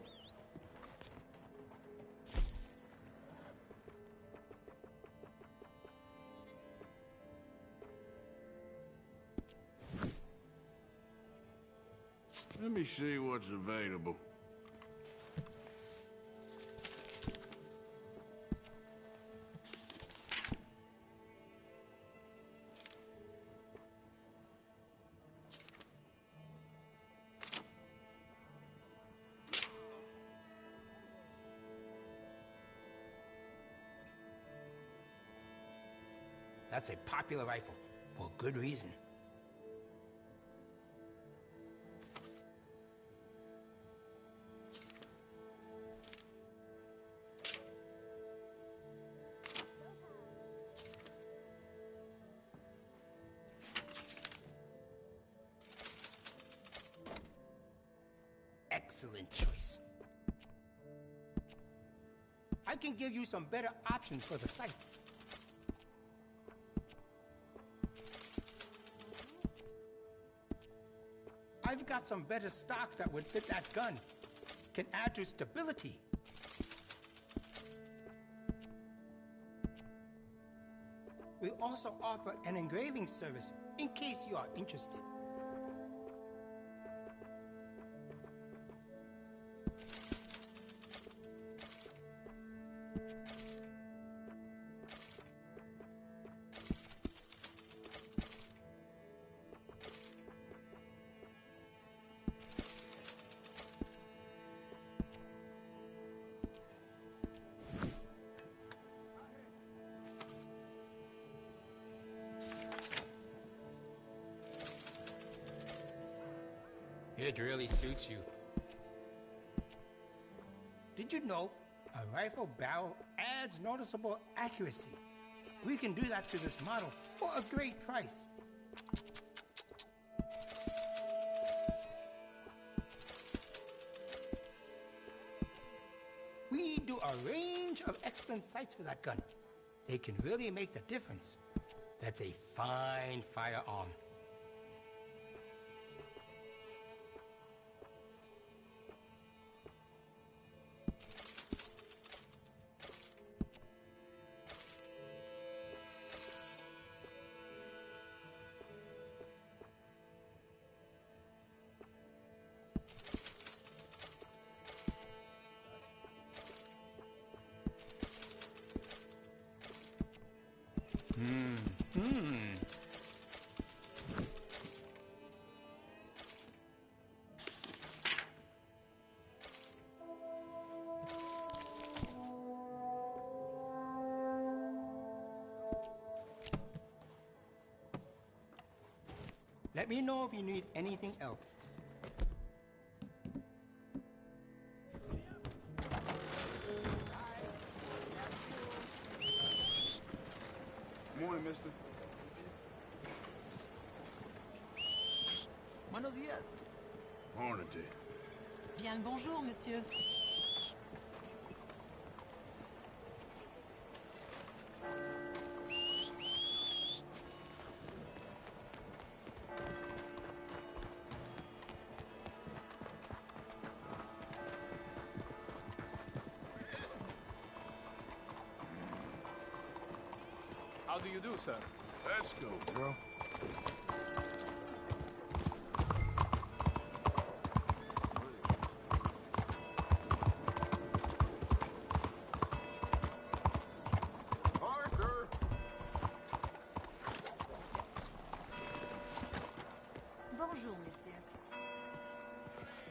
Let me see what's available. That's a popular rifle, for good reason. Excellent choice. I can give you some better options for the sights. I've got some better stocks that would fit that gun. Can add to stability. We also offer an engraving service in case you are interested. It really suits you. Did you know a rifle barrel adds noticeable accuracy? We can do that to this model for a great price. We do a range of excellent sights for that gun. They can really make the difference. That's a fine firearm. Let me know if you need anything else. Morning, mister. Buenos días. Morning to you. Bien le bonjour, monsieur. How do you do, sir? Let's go, bro. Arthur! Bonjour, monsieur.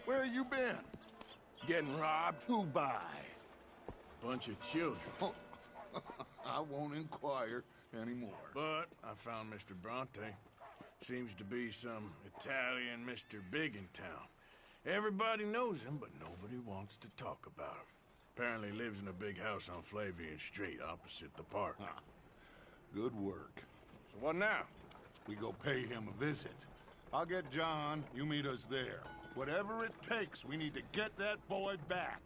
Where you been? Getting robbed? Who by? Bunch of children. I won't inquire anymore. But I found Mr. Bronte. Seems to be some Italian Mr. Big in town. Everybody knows him, but nobody wants to talk about him. Apparently lives in a big house on Flavian Street, opposite the park. Good work. So what now? We go pay him a visit. I'll get John, you meet us there. Whatever it takes, we need to get that boy back.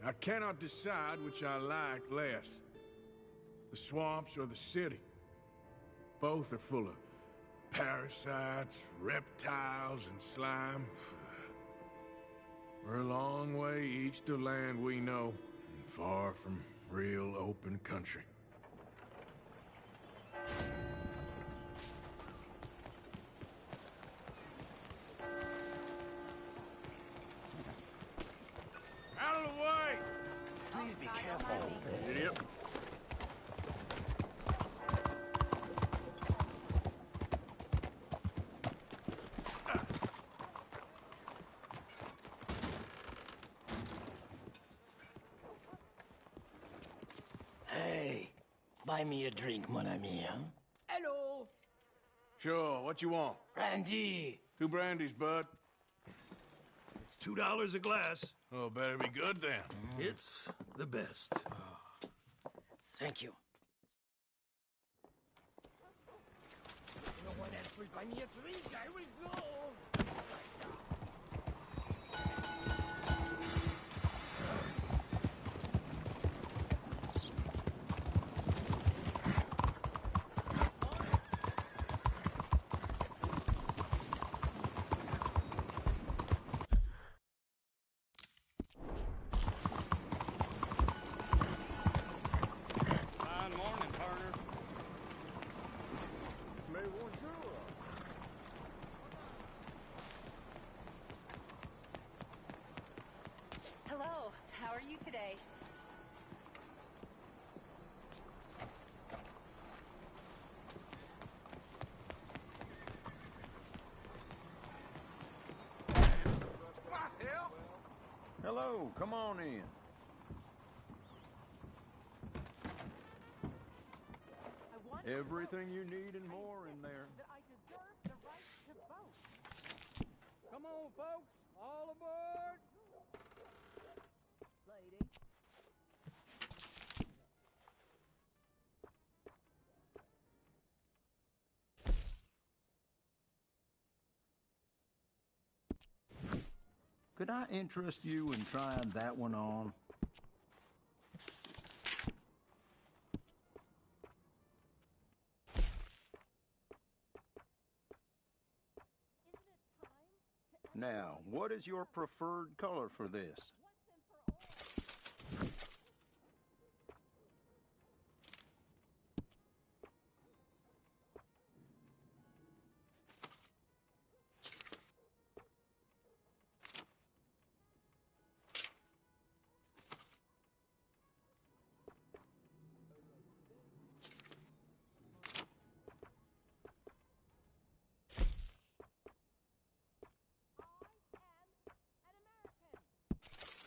I cannot decide which I like less. The swamps or the city. Both are full of parasites, reptiles, and slime. We're a long way east to land we know, and far from real open country. Out of the way! Please be careful. Yep. Hey, buy me a drink, mon ami, huh? Hello. Sure, what you want? Brandy. 2 brandies, bud. It's $2 a glass. Oh, better be good then. It's the best. Thank you. No one else will buy me a drink. I will go. Fine morning, partner. Mais bonjour. Hello, how are you today? Hello, come on in. Everything you need and more in there. Come on, folks. All aboard. Lady. Could I interest you in trying that one on? Now, what is your preferred color for this?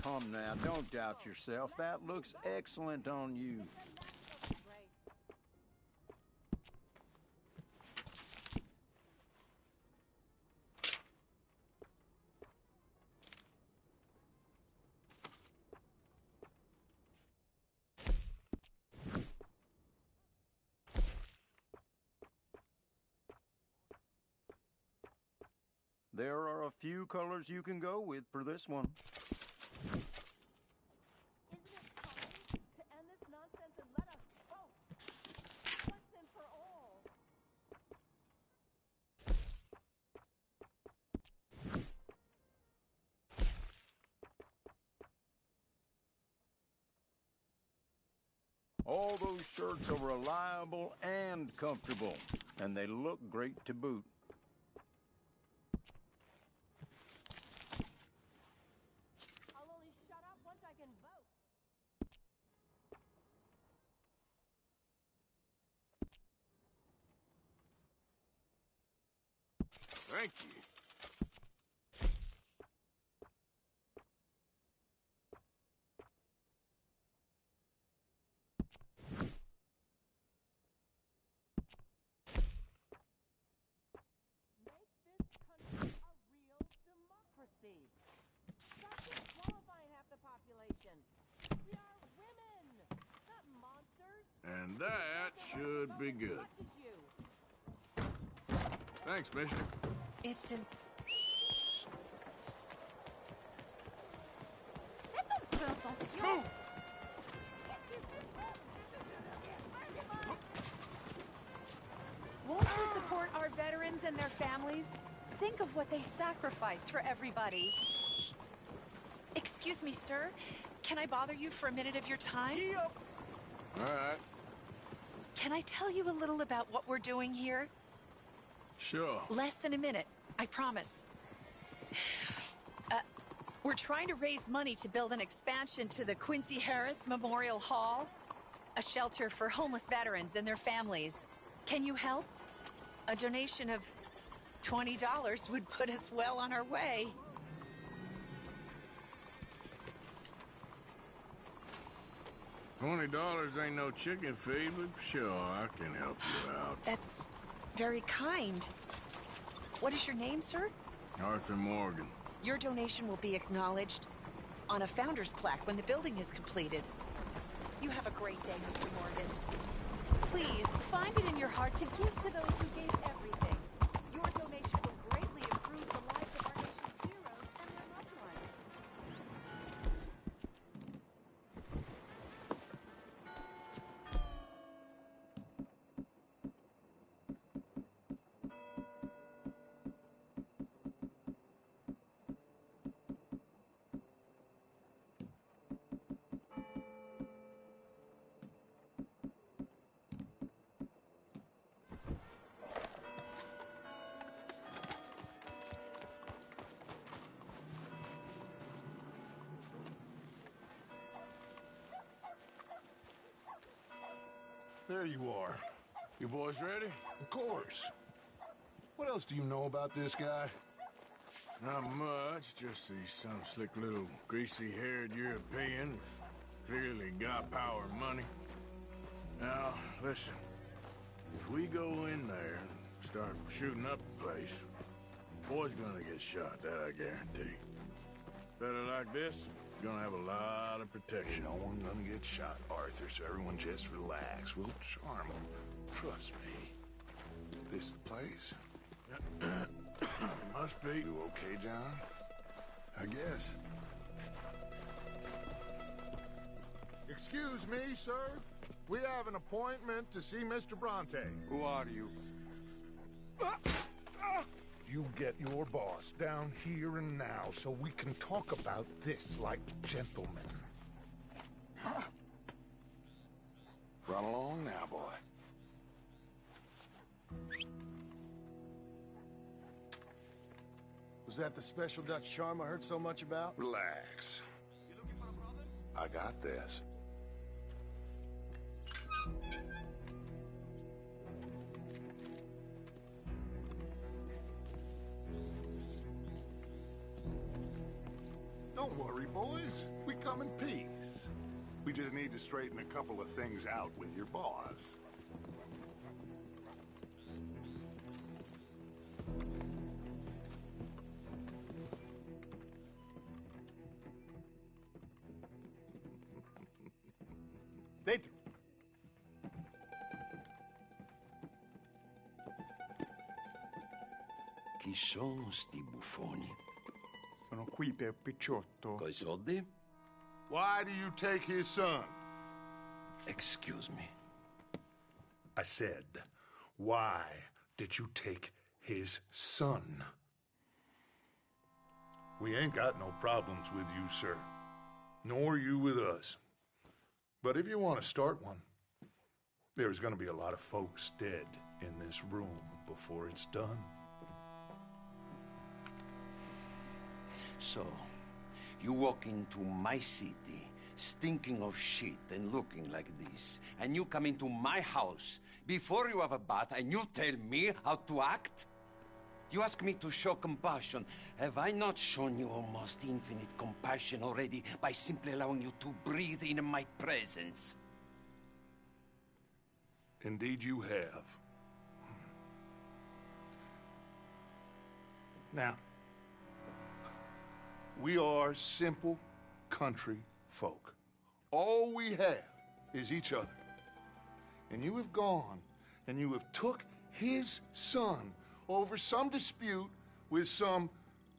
Come now, don't doubt yourself. That looks excellent on you. There are a few colors you can go with for this one. All those shirts are reliable and comfortable, and they look great to boot. I'll only shut up once I can vote. Thank you. Stop disqualifying half the population. We are women, not monsters. And that should be good. Thanks, mister. It's been... Fais attention! Move! Won't you support our veterans and their families? Think of what they sacrificed for everybody. Excuse me, sir. Can I bother you for a minute of your time? Yep. All right. Can I tell you a little about what we're doing here? Sure. Less than a minute, I promise. We're trying to raise money to build an expansion to the Quincy Harris Memorial Hall, a shelter for homeless veterans and their families. Can you help? A donation of $20 would put us well on our way. $20 ain't no chicken feed, but sure, I can help you out. That's very kind. What is your name, sir? Arthur Morgan. Your donation will be acknowledged on a founder's plaque when the building is completed. You have a great day, Mr. Morgan. Please, find it in your heart to give to those who gave everything. Your donation will greatly improve the lives of our nation's heroes and their loved ones. There you are. You boys ready? Of course. What else do you know about this guy? Not much, just he's some slick little greasy-haired European. Clearly got power and money. Now, listen. If we go in there and start shooting up the place, boy's gonna get shot, that I guarantee. Fella like this is gonna have a lot of protection. No one's gonna get shot, Arthur, so everyone just relax. We'll charm them. Trust me. This the place? Must be. You okay, John? I guess. Excuse me, sir. We have an appointment to see Mr. Bronte. Who are you? You get your boss down here and now so we can talk about this like gentlemen. Run along now, boy. Was that the special Dutch charm I heard so much about? Relax. I got this. Don't worry, boys. We come in peace. We just need to straighten a couple of things out with your boss. Dentro. Chi sono sti buffoni? Sono qui per Picciotto. Coi soldi? Why do you take his son? Excuse me. I said, why did you take his son? We ain't got no problems with you, sir. Nor you with us. But if you want to start one, there's gonna be a lot of folks dead in this room before it's done. So, you walk into my city, stinking of shit and looking like this, and you come into my house before you have a bath and you tell me how to act? You ask me to show compassion. Have I not shown you almost infinite compassion already by simply allowing you to breathe in my presence? Indeed you have. Now, we are simple country folk. All we have is each other. And you have gone and you have took his son over some dispute with some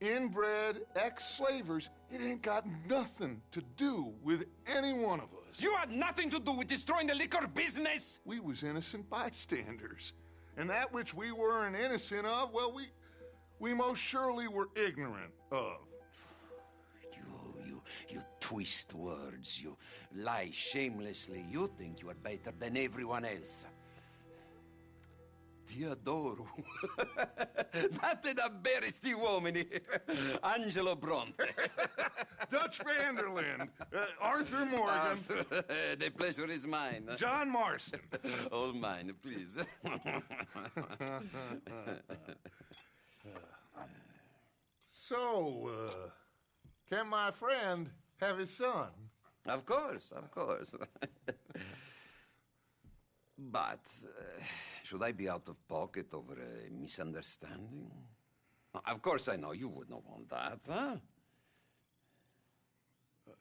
inbred ex-slavers. It ain't got nothing to do with any one of us. You had nothing to do with destroying the liquor business! We was innocent bystanders. And that which we weren't innocent of, well, we most surely were ignorant of. You twist words, you lie shamelessly, you think you are better than everyone else. Ti adoro. Vatte davvero sti uomini. Angelo Bronte. Dutch Vanderland. Arthur Morgan. Arthur, the pleasure is mine. John Marston. All mine, please. So, can my friend have his son? Of course, of course. But, should I be out of pocket over a misunderstanding? Of course I know you would not want that, huh?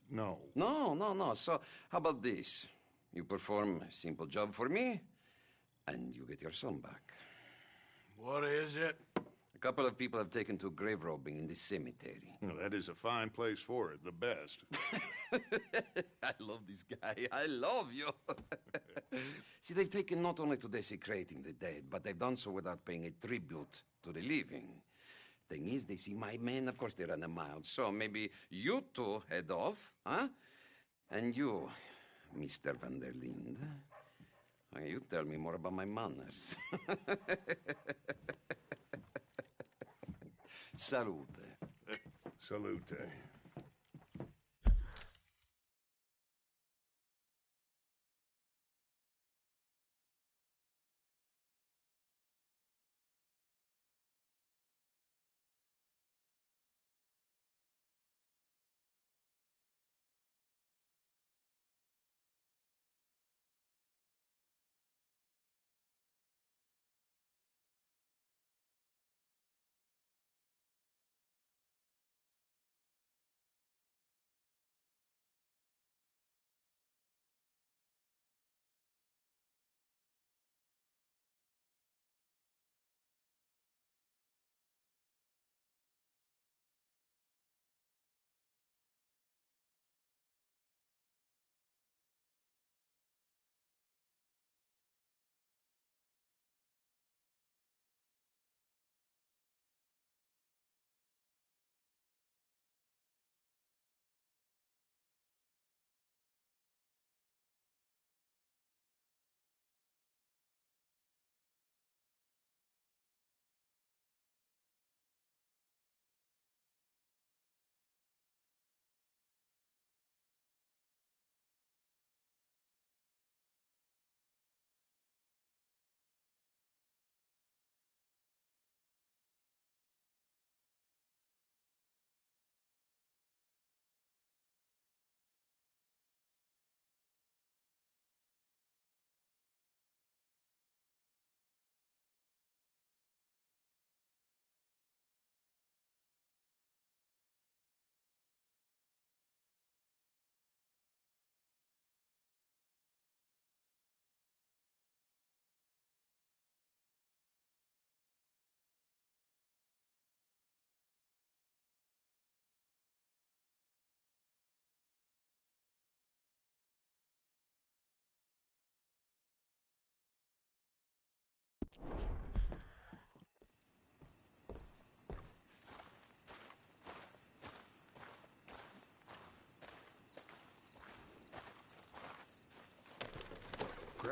No. No. So, how about this? You perform a simple job for me, and you get your son back. What is it? A couple of people have taken to grave robbing in this cemetery. Well, that is a fine place for it, the best. I love this guy. I love you. See, they've taken not only to desecrating the dead, but they've done so without paying a tribute to the living. Thing is, they see my men, of course they run a mile. So maybe you two head off, huh? And you, Mr. Van der Linde, you tell me more about my manners. Salute. Salute.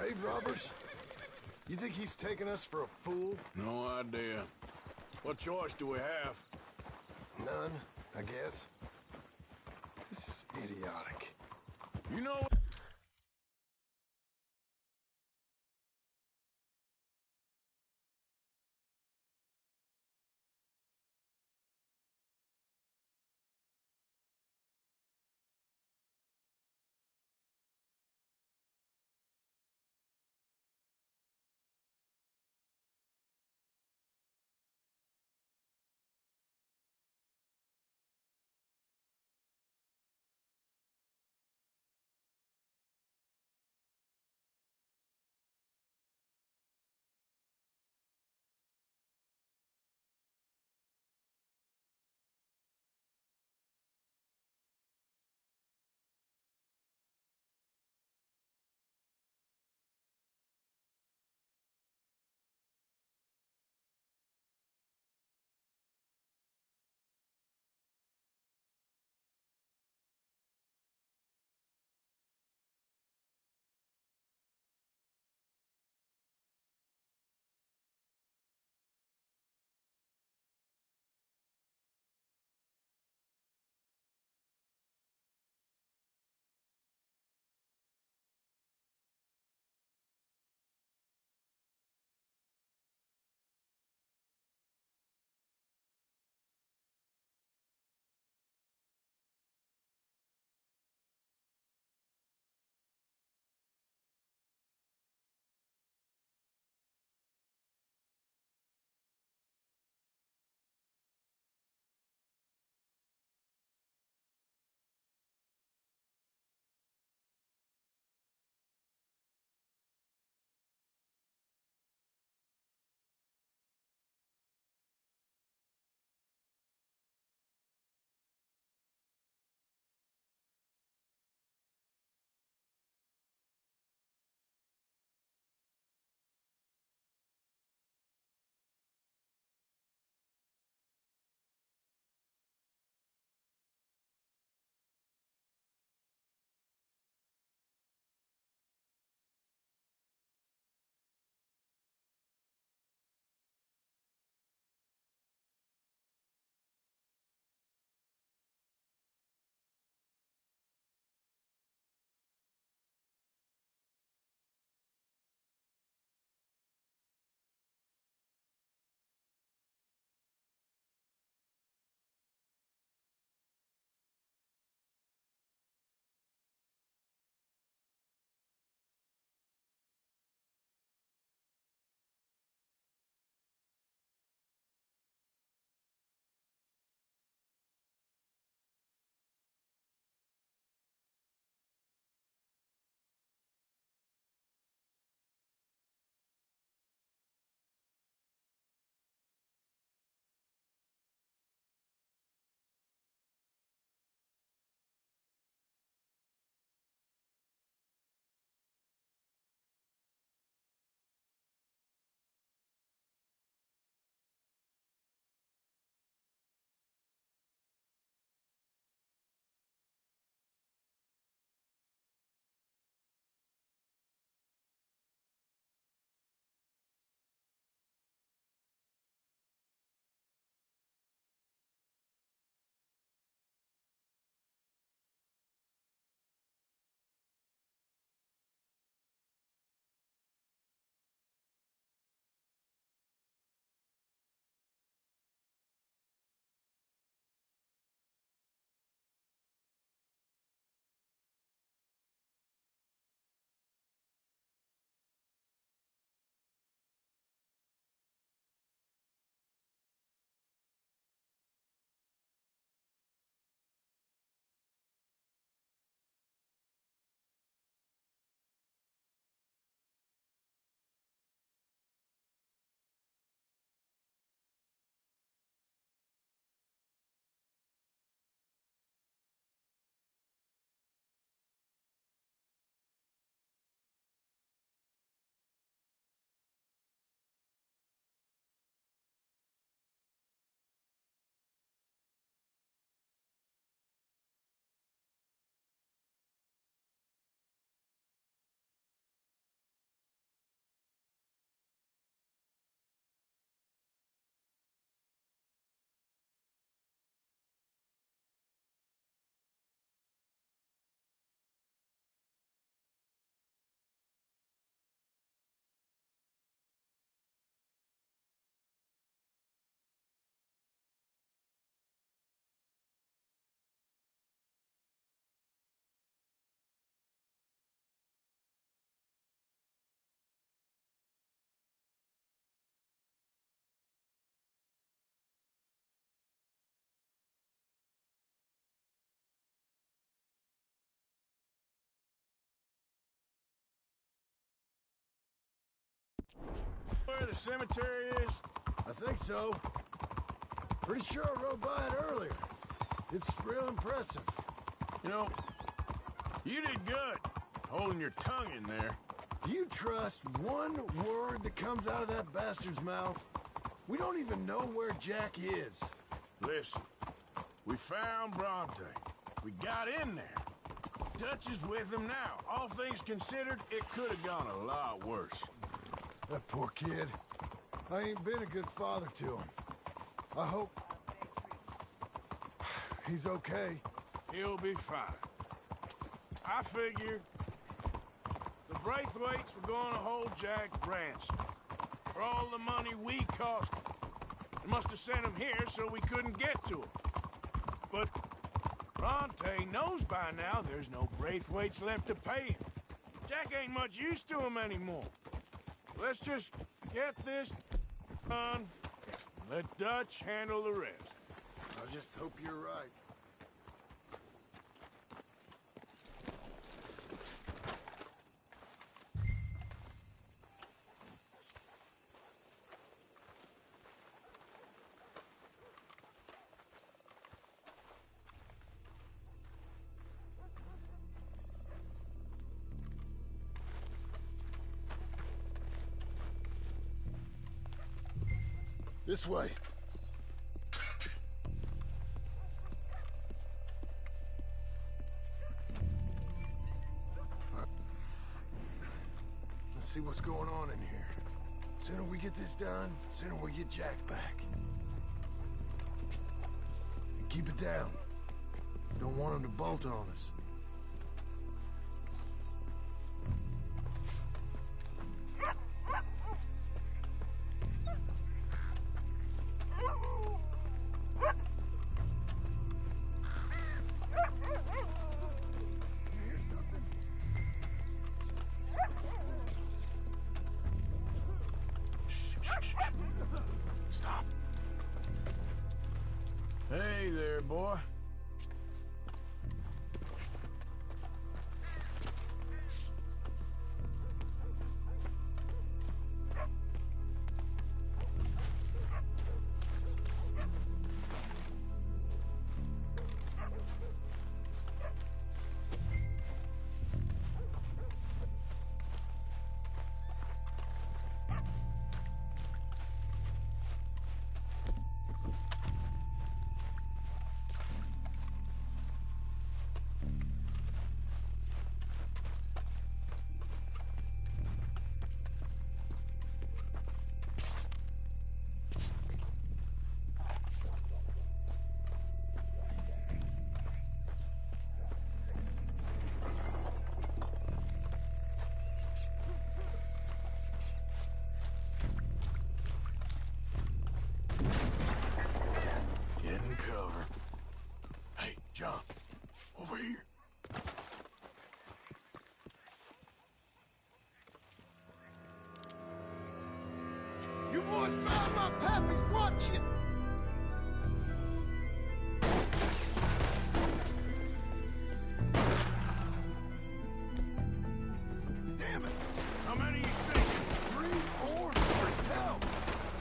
Grave robbers? You think he's taking us for a fool? No idea. What choice do we have? None, I guess. This is idiotic. You know... where the cemetery is? I think so. Pretty sure I rode by it earlier. It's real impressive. You know, you did good, holding your tongue in there. Do you trust one word that comes out of that bastard's mouth? We don't even know where Jack is. Listen, we found Bronte. We got in there. Dutch is with him now. All things considered, it could have gone a lot worse. That poor kid. I ain't been a good father to him. I hope... he's okay. He'll be fine. I figured the Braithwaites were going to hold Jack ransom for all the money we cost him. They must have sent him here so we couldn't get to him. But Bronte knows by now there's no Braithwaites left to pay him. Jack ain't much use to him anymore. Let's just get this done and let Dutch handle the rest. I just hope you're right. This way. Let's see what's going on in here. Sooner we get this done, sooner we get Jack back. And keep it down. Don't want him to bolt on us. Stop. Hey there, boy. Getting cover. Hey, John, over here. You boys found my pappy's watching! Damn it! How many you think? 3, 4, hard to tell.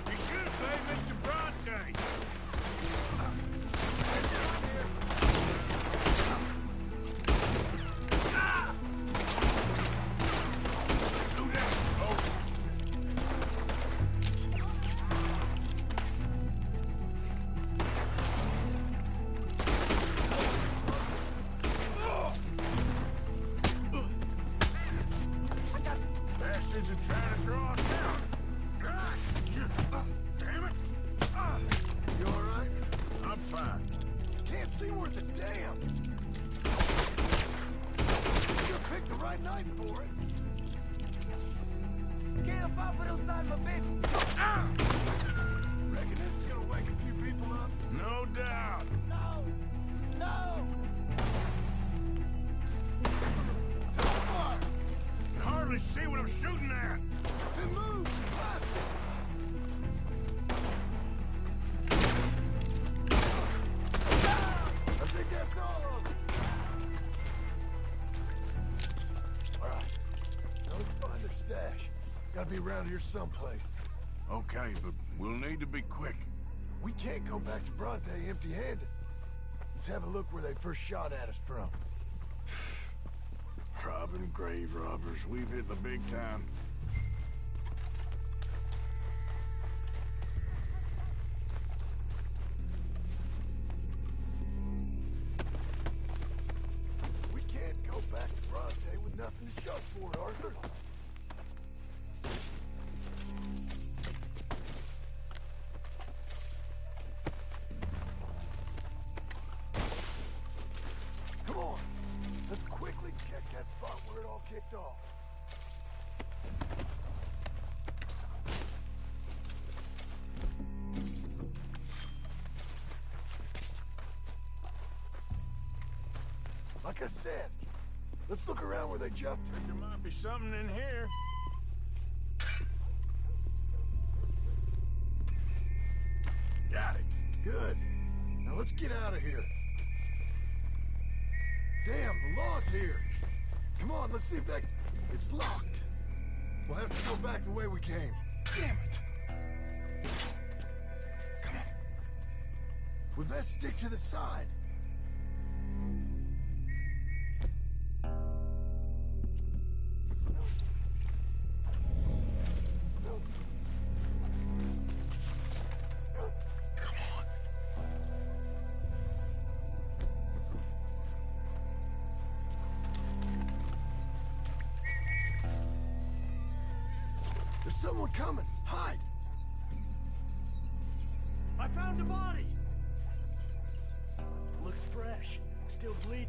You should have paid Mr. Bronte. Do that, folks. Bastards are trying to draw us out. Damn it! You alright? I'm fine. Can't see worth a damn. You picked the right night for it. Camp out for those son of a bitch. Reckon this is gonna wake a few people up? No doubt. No! No! Fire! You hardly see what I'm shooting at. If it moves, blast it! I think that's all of them. All right. Now let's find their stash. Gotta be around here someplace. Okay, but we'll need to be quick. We can't go back to Bronte empty-handed. Let's have a look where they first shot at us from. Robbing grave robbers. We've hit the big time. We can't go back to Bronte with nothing to show for it, Arthur. Come on. Let's quickly check that spot where it all kicked off. Like I said, let's look around where they jumped. There might be something in here. Got it. Good. Now let's get out of here. Damn, the law's here. Come on, let's see if that... It's locked. We'll have to go back the way we came. Damn it. Come on. We best stick to the side. There's someone coming. Hide. I found a body. Looks fresh. Still bleeding.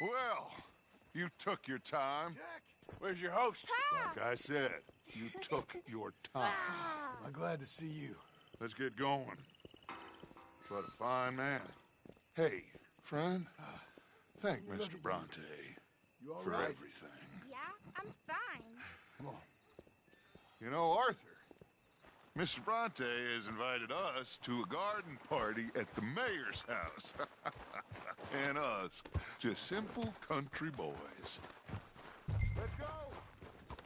Well, you took your time. Where's your host? Like I said, you took your time. I'm glad to see you. Let's get going. What a fine man. Hey, friend, thank Mr. Bronte for right? everything. Yeah, I'm fine. Come on. You know, Arthur, Mr. Bronte has invited us to a garden party at the mayor's house. And us, just simple country boys. Let's go.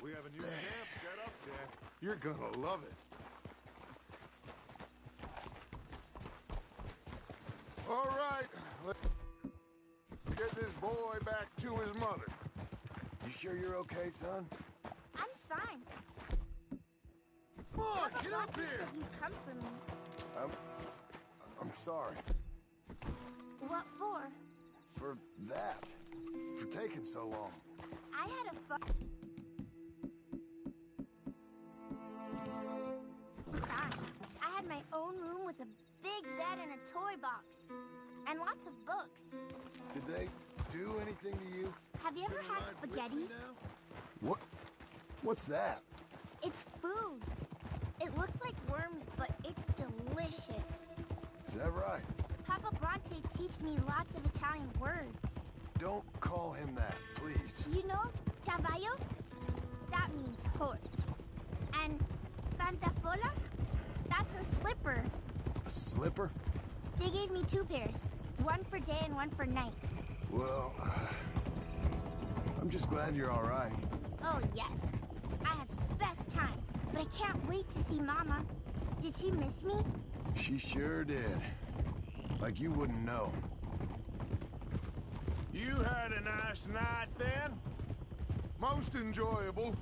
We have a new camp set up, Jack. You're gonna love it. All right, let's get this boy back to his mother. You sure you're okay, son? I'm fine. Come on, get up here! You come for me. I'm sorry. What for? For that. For taking so long. I had a fun time. I had my own room with a big bed and a toy box. And lots of books. Did they do anything to you? Have you ever had spaghetti? What's that? It's food. It looks like worms, but it's delicious. Is that right? Papa Bronte teach me lots of Italian words. Don't call him that, please. You know, caballo? That means horse. And pantafola? That's a slipper. A slipper? They gave me 2 pairs. One for day and one for night. Well, I'm just glad you're all right. Oh, yes. I had the best time. But I can't wait to see Mama. Did she miss me? She sure did. Like you wouldn't know. You had a nice night then? Most enjoyable.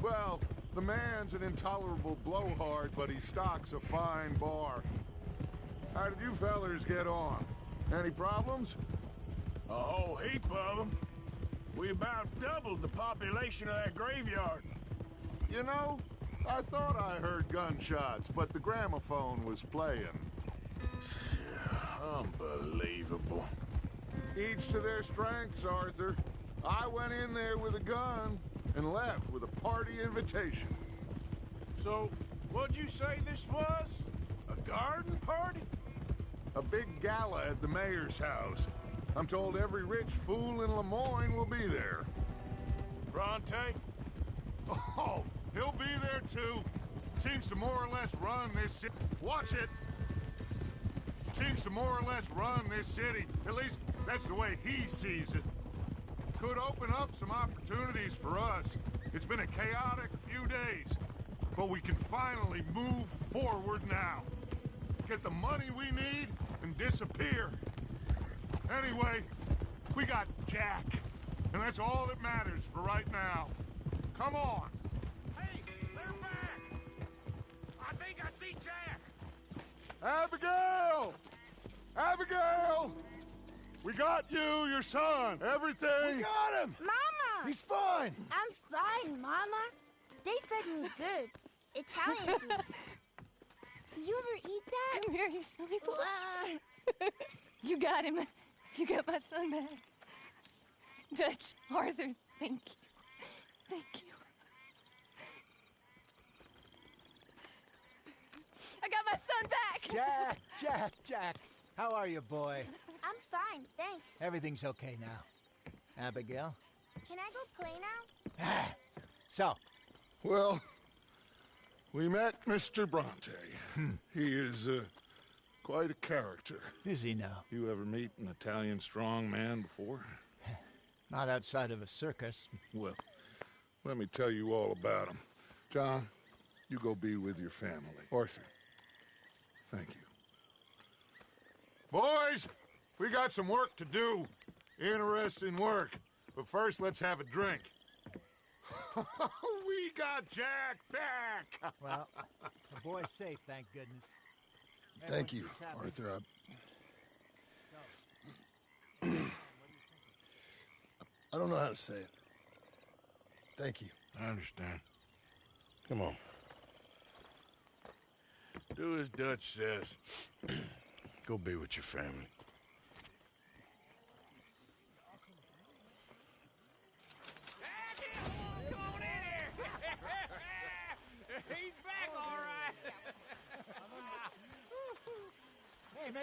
Well, the man's an intolerable blowhard, but he stocks a fine bar. How did you fellers get on? Any problems? A whole heap of them. We about doubled the population of that graveyard. You know, I thought I heard gunshots, but the gramophone was playing. Unbelievable. Each to their strengths, Arthur. I went in there with a gun and left with a party invitation. So, what'd you say this was? A garden party? A big gala at the mayor's house. I'm told every rich fool in Lemoyne will be there. Bronte? Oh, he'll be there too. Seems to more or less run this city. Watch it! Seems to more or less run this city. At least, that's the way he sees it. Could open up some opportunities for us. It's been a chaotic few days. But we can finally move forward now. Get the money we need and disappear. Anyway, we got Jack. And that's all that matters for right now. Come on. Hey, they're back! I think I see Jack! Abigail! Abigail! We got you, your son, everything! We got him! Mama! He's fine! I'm fine, Mama. They fed me good. Italian food. Did you ever eat that? Come here, you silly boy. You got him. You got my son back. Dutch, Arthur, thank you. Thank you. I got my son back! Jack. How are you, boy? I'm fine, thanks. Everything's okay now. Abigail? Can I go play now? So? Well, we met Mr. Bronte. He is, quite a character. Is he now? You ever meet an Italian strong man before? Not outside of a circus. Well, let me tell you all about him. John, you go be with your family. Arthur, thank you. Boys, we got some work to do. Interesting work. But first, let's have a drink. We got Jack back! Well, the boy's safe, thank goodness. Thank you, Arthur. I don't know how to say it. Thank you. I understand. Come on. Do as Dutch says. Go be with your family.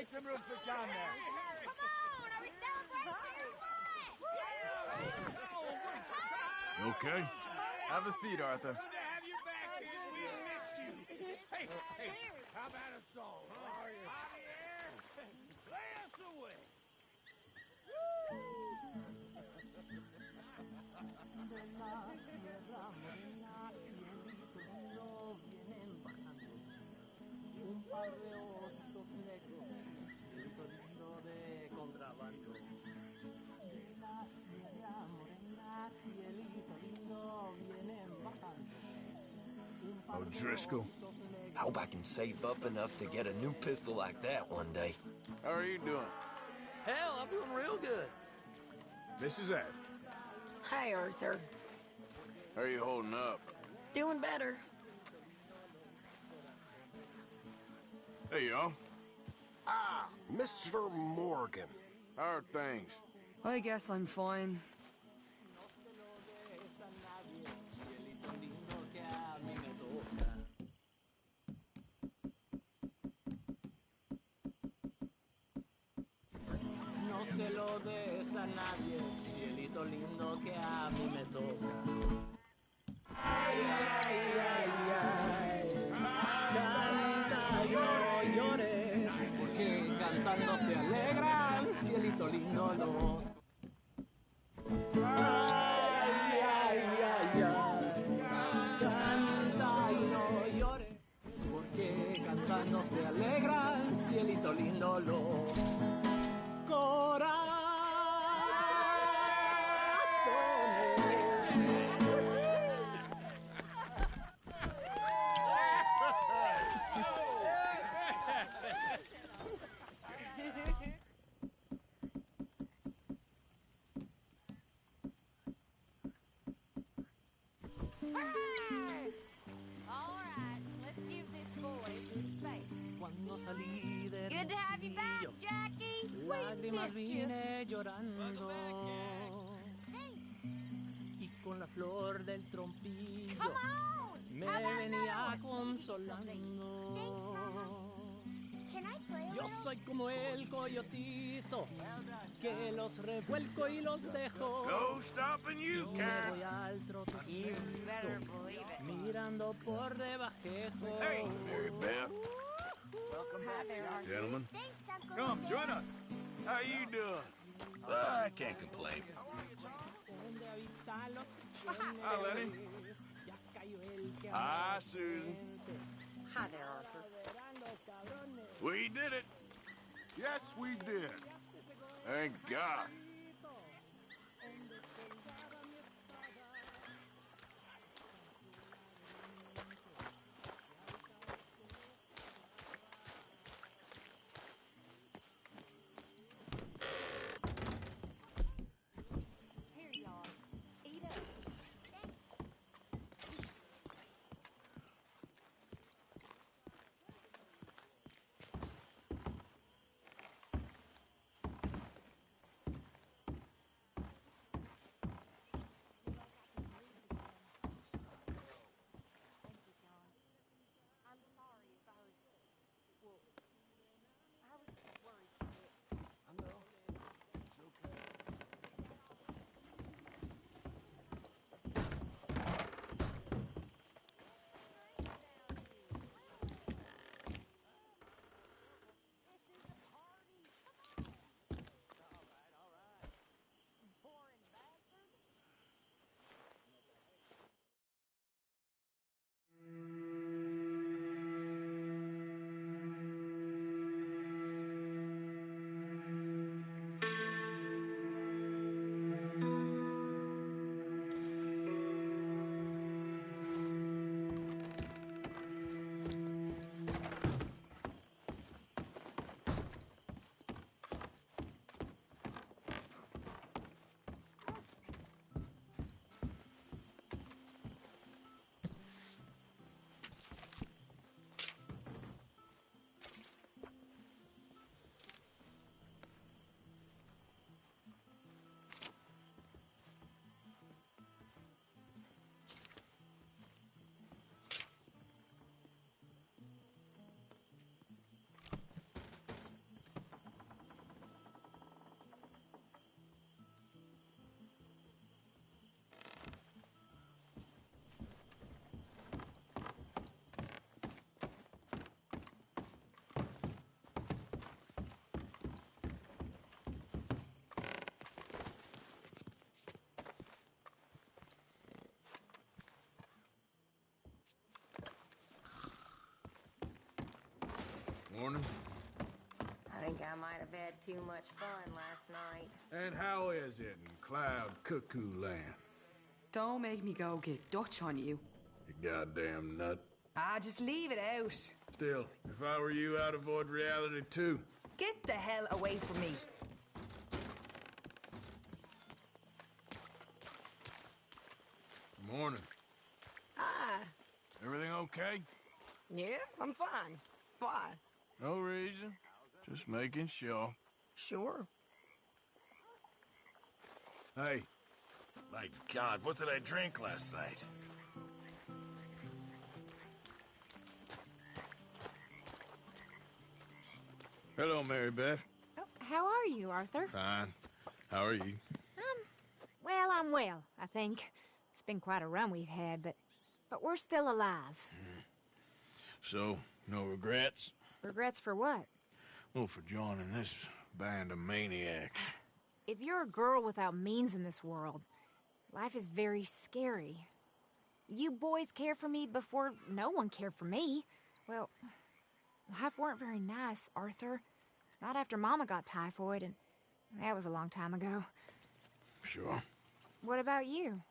make some room for John there. Come on, are we celebrating or what? You okay? Have a seat, Arthur. Good to have you back, kid. We missed you. Hey, how about a song? Javier, play us away. Un par de ojitos negros, cielito lindo de contrabando. Morena, cielito lindo, vienen bajando. O'Driscoll. Hope I can save up enough to get a new pistol like that one day. How are you doing? Hell, I'm doing real good. This is Ed. Hi, Arthur. How are you holding up? Doing better. Hey, y'all. Ah, Mr. Morgan. How are things? I guess I'm fine. No se lo des a nadie, cielito lindo que a mí me toca. Ay, ay, ay, ay. Canta y no llores, porque cantando se alegran, cielito lindo los. Ay, ay, ay, ay. Canta y no llores, porque cantando se alegran, cielito lindo los. Good to have you back, Jackie. We missed you. Vine llorando y con la flor del trompillo Come on. me How about venía another one? consolando. Can I play a Yo little? soy como el coyotito que los revuelco y los dejo. No stopping you, Me Karen. voy al You better believe it. mirando por debajejo. Hey, Mary Beth. Welcome back, John. Gentlemen. Come, join us. How you doing? I can't complain. Hi, Lenny. Hi, Susan. Hi there, Arthur. We did it. Yes, we did. Thank God. Here, y'all. Eat up. Morning. I think I might have had too much fun last night. And how is it in Cloud Cuckoo Land? Don't make me go get Dutch on you. You goddamn nut. Ah, just leave it out. Still, if I were you, I'd avoid reality too. Get the hell away from me. Morning. Hi. Everything okay? Yeah, I'm fine. Why? No reason. Just making sure. Sure. Hey. My God, what did I drink last night? Hello, Mary Beth. Oh, how are you, Arthur? Fine. How are you? Well, I'm well, I think. It's been quite a run we've had, but we're still alive. So, no regrets? Regrets for what? Well, for joining this band of maniacs. If you're a girl without means in this world, life is very scary. You boys cared for me before no one cared for me. Well, life weren't very nice, Arthur. Not after Mama got typhoid, and that was a long time ago. Sure. What about you?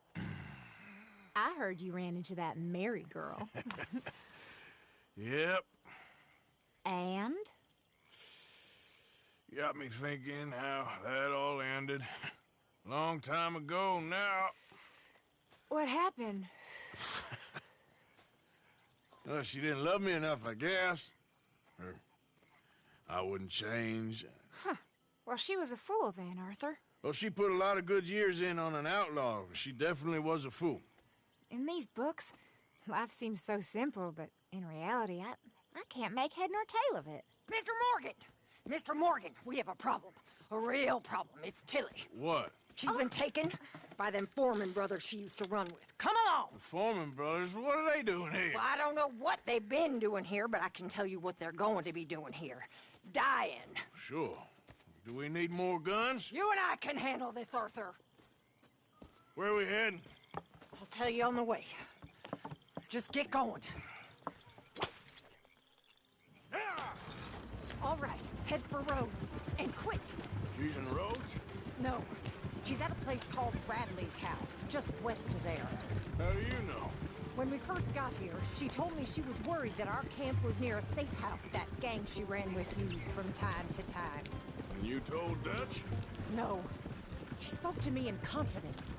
I heard you ran into that Mary girl. Yep. And? Got me thinking how that all ended. Long time ago now. What happened? Well, she didn't love me enough, I guess. Or I wouldn't change. Huh. Well, she was a fool then, Arthur. Well, she put a lot of good years in on an outlaw. She definitely was a fool. In these books, life seems so simple, but in reality, I can't make head nor tail of it. Mr. Morgan! Mr. Morgan, we have a problem. A real problem. It's Tilly. What? She's been taken by them Foreman brothers she used to run with. Come along! The Foreman brothers? What are they doing here? Well, I don't know what they've been doing here, but I can tell you what they're going to be doing here. Dying. Sure. Do we need more guns? You and I can handle this, Arthur. Where are we heading? I'll tell you on the way. Just get going. All right, head for Rhodes. And quick. She's in Rhodes? No. She's at a place called Bradley's house, just west of there. How do you know? When we first got here, she told me she was worried that our camp was near a safe house that gang she ran with used from time to time. And you told Dutch? No. She spoke to me in confidence.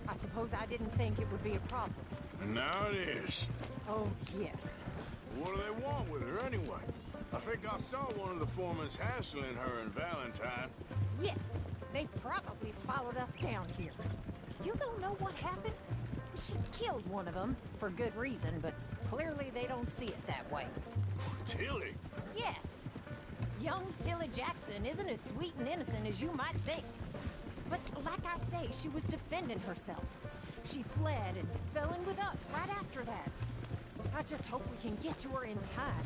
I suppose I didn't think it would be a problem. And now it is. Oh, yes. What do they want with her anyway? I think I saw one of the foremans hassling her and Valentine. Yes. They probably followed us down here. You don't know what happened? She killed one of them, for good reason, but clearly they don't see it that way. Tilly? Yes. Young Tilly Jackson isn't as sweet and innocent as you might think. But like I say, she was defending herself. She fled and fell in with us right after that. I just hope we can get to her in time.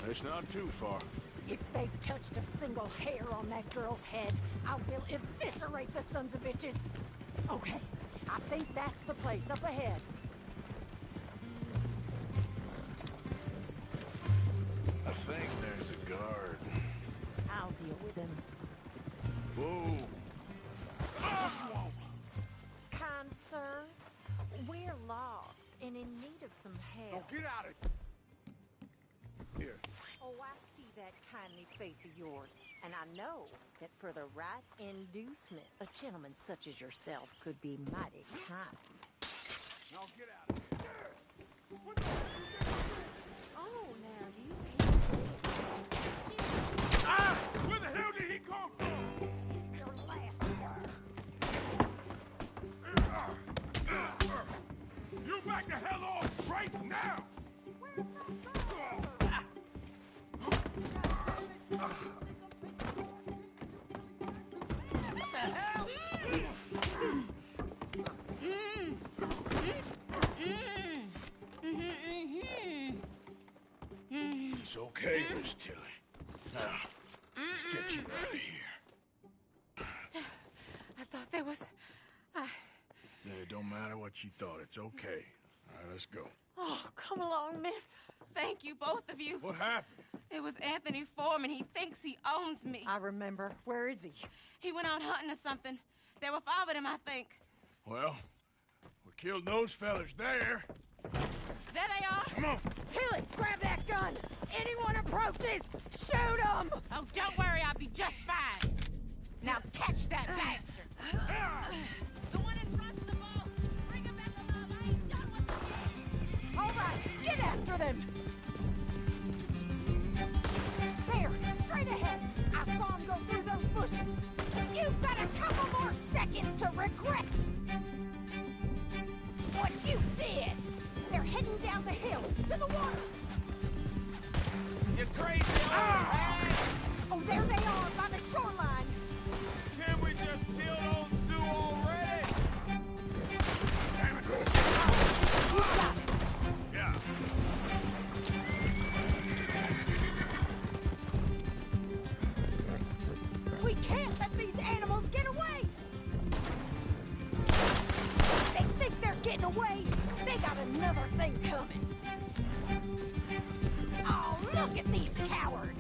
It's not too far. If they've touched a single hair on that girl's head, I will eviscerate the sons of bitches. Okay, I think that's the place up ahead. I think there's a guard. I'll deal with him. Whoa. Kind sir, we're lost and in need of some help. Oh, get out of here. Here. Oh, I see that kindly face of yours, and I know that for the right inducement, a gentleman such as yourself could be mighty kind. Now get out of here. Oh, now you can't. Ah! Where the hell did he come from? Your last word. You back the hell off right now! What the hell? It's okay, Miss Tilly. Now, let's get you out of here. I thought there was... Yeah, it don't matter what you thought. It's okay. All right, let's go. Oh, come along, miss. Thank you, both of you. What happened? It was Anthony Foreman. He thinks he owns me. I remember. Where is he? He went out hunting or something. There were 5 of them, I think. Well, we killed those fellas there. There they are. Come on. Tilly, grab that gun. Anyone approaches, shoot them. Oh, don't worry. I'll be just fine. Now catch that bastard. The one in front of the boat. Bring him back alive. I ain't done with him yet. All right, get after them. There, straight ahead. I saw him go through those bushes. You've got a couple more seconds to regret what you did. They're heading down the hill to the water. You crazy old hag! Oh, there they are by the shoreline. Can we just kill those 2 already? Damn it. You got it. Yeah. We can't let these animals get away. They think they're getting away. They got another thing coming. Oh, look at these cowards.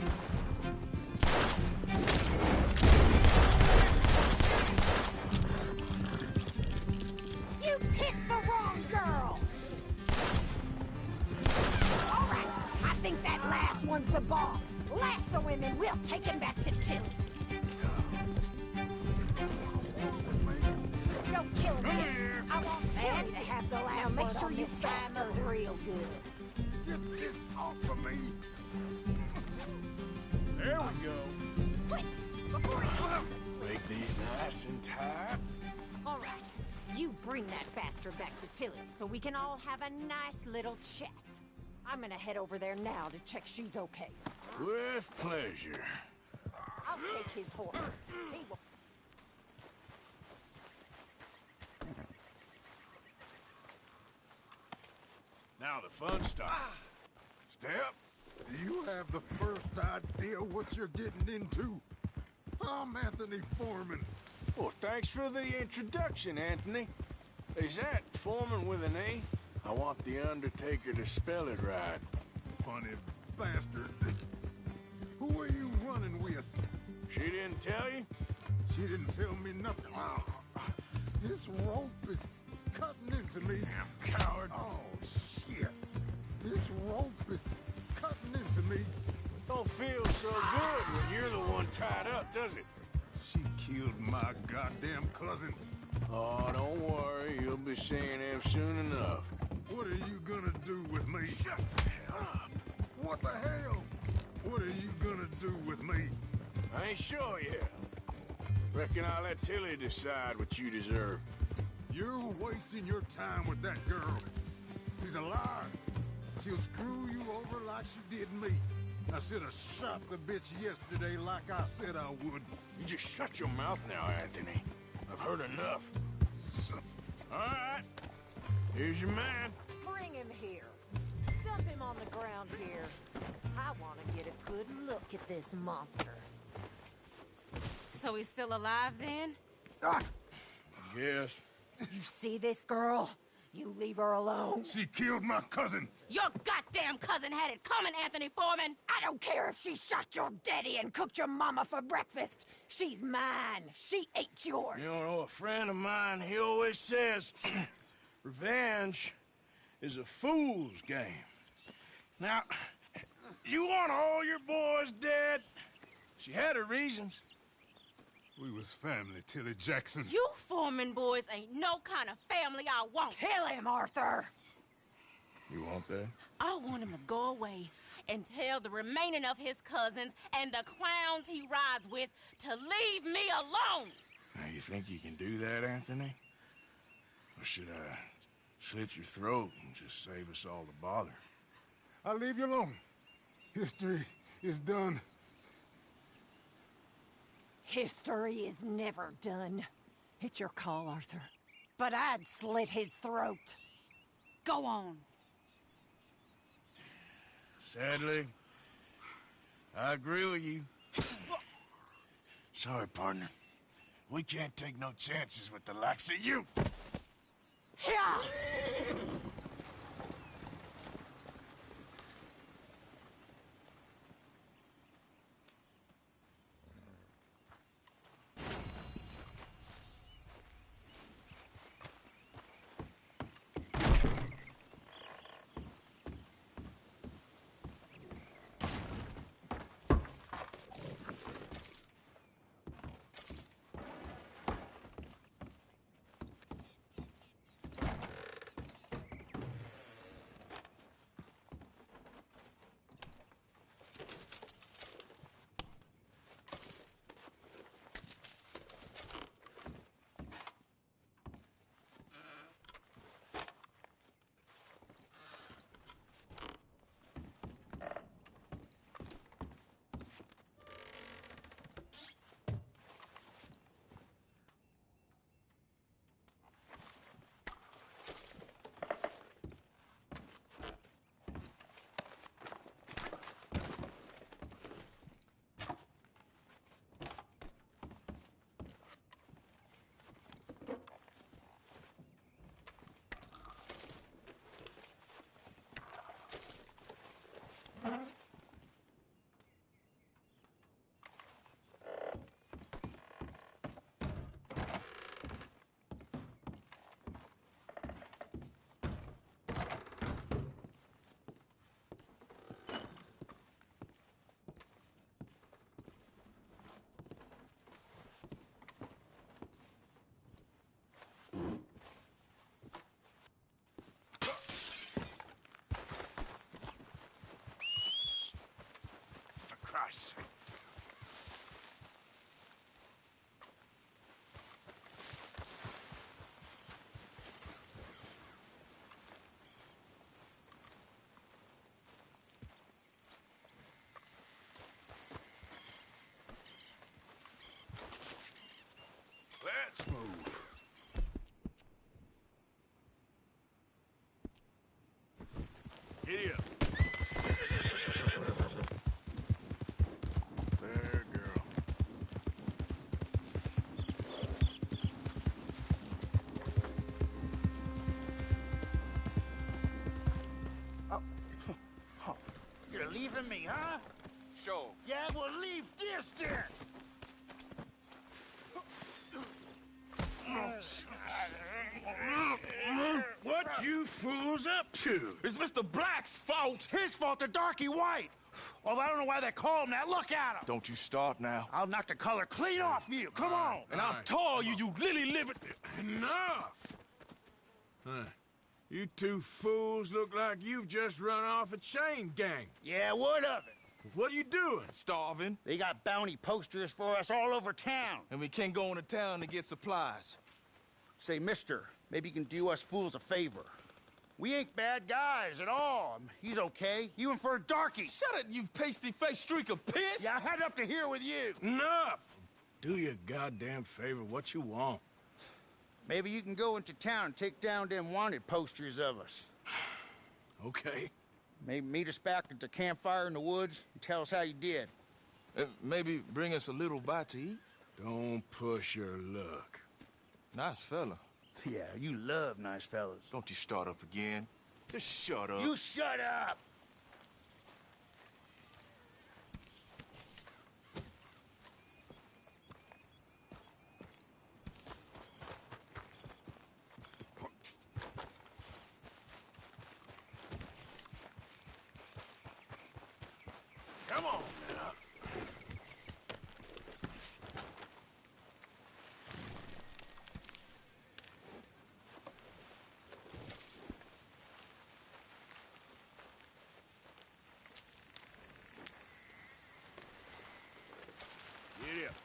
You picked the wrong girl. All right, I think that last one's the boss. Lasso him and we'll take him back to Tilly. Don't kill him yet. I want Tilly to have the last word. Make sure you time her real good. Get this off of me! There we go. Quick, before he... Make these nice and tight. All right, you bring that bastard back to Tilly so we can all have a nice little chat. I'm gonna head over there now to check she's okay. With pleasure. I'll take his horse. He will... Now the fun starts. Step. Do you have the first idea what you're getting into? I'm Anthony Foreman. Well, thanks for the introduction, Anthony. Is that Foreman with an A? I want the Undertaker to spell it right. Funny bastard. Who are you running with? She didn't tell you? She didn't tell me nothing. This rope is cutting into me. Damn coward. Oh, shit. This rope is cutting into me. Don't feel so good when you're the one tied up, does it? She killed my goddamn cousin. Oh, don't worry. You'll be seeing him soon enough. What are you gonna do with me? Shut the hell up. What the hell? What are you gonna do with me? I ain't sure yet. Reckon I'll let Tilly decide what you deserve. You're wasting your time with that girl. She's a liar. She'll screw you over like she did me. I should have shot the bitch yesterday like I said I would. You just shut your mouth now, Anthony. I've heard enough. All right. Here's your man. Bring him here. Dump him on the ground here. I want to get a good look at this monster. So he's still alive then? Yes. You see this girl? You leave her alone. She killed my cousin. Your goddamn cousin had it coming, Anthony Foreman. I don't care if she shot your daddy and cooked your mama for breakfast. She's mine. She ate yours. You know, a friend of mine, he always says, revenge is a fool's game. Now, you want all your boys dead? She had her reasons. We was family, Tilly Jackson. You Foreman boys ain't no kind of family I want. Kill him, Arthur. You want that? I want him to go away and tell the remaining of his cousins and the clowns he rides with to leave me alone. Now, you think you can do that, Anthony? Or should I slit your throat and just save us all the bother? I'll leave you alone. History is done. History is never done. It's your call, Arthur. But I'd slit his throat. Go on. Sadly, I agree with you. Sorry, partner. We can't take no chances with the likes of you. Yeah. gosh. Let's move. Giddy up. There, girl. Oh, you're leaving me, huh? Sure. Yeah, well, leave this then. What you fools up to? It's Mr. Black's fault. His fault, the darky white. Well, I don't know why they call him that. Look at him. Don't you start now. I'll knock the color clean off you. Come on. And I'll tar you, you lily-livered... Enough! Huh. You two fools look like you've just run off a chain gang. Yeah, what of it? What are you doing? Starving. They got bounty posters for us all over town. And we can't go into town to get supplies. Say, mister, maybe you can do us fools a favor. We ain't bad guys at all. He's okay. Even for a darky. Shut it, you pasty-faced streak of piss! Yeah, I had up to here with you. Enough! Do your goddamn favor what you want. Maybe you can go into town and take down them wanted posters of us. Okay. Maybe meet us back at the campfire in the woods and tell us how you did. Maybe bring us a little bite to eat? Don't push your luck. Nice fella. Yeah, you love nice fellas. Don't you start up again. Just shut up. You shut up! Come on now. Get up.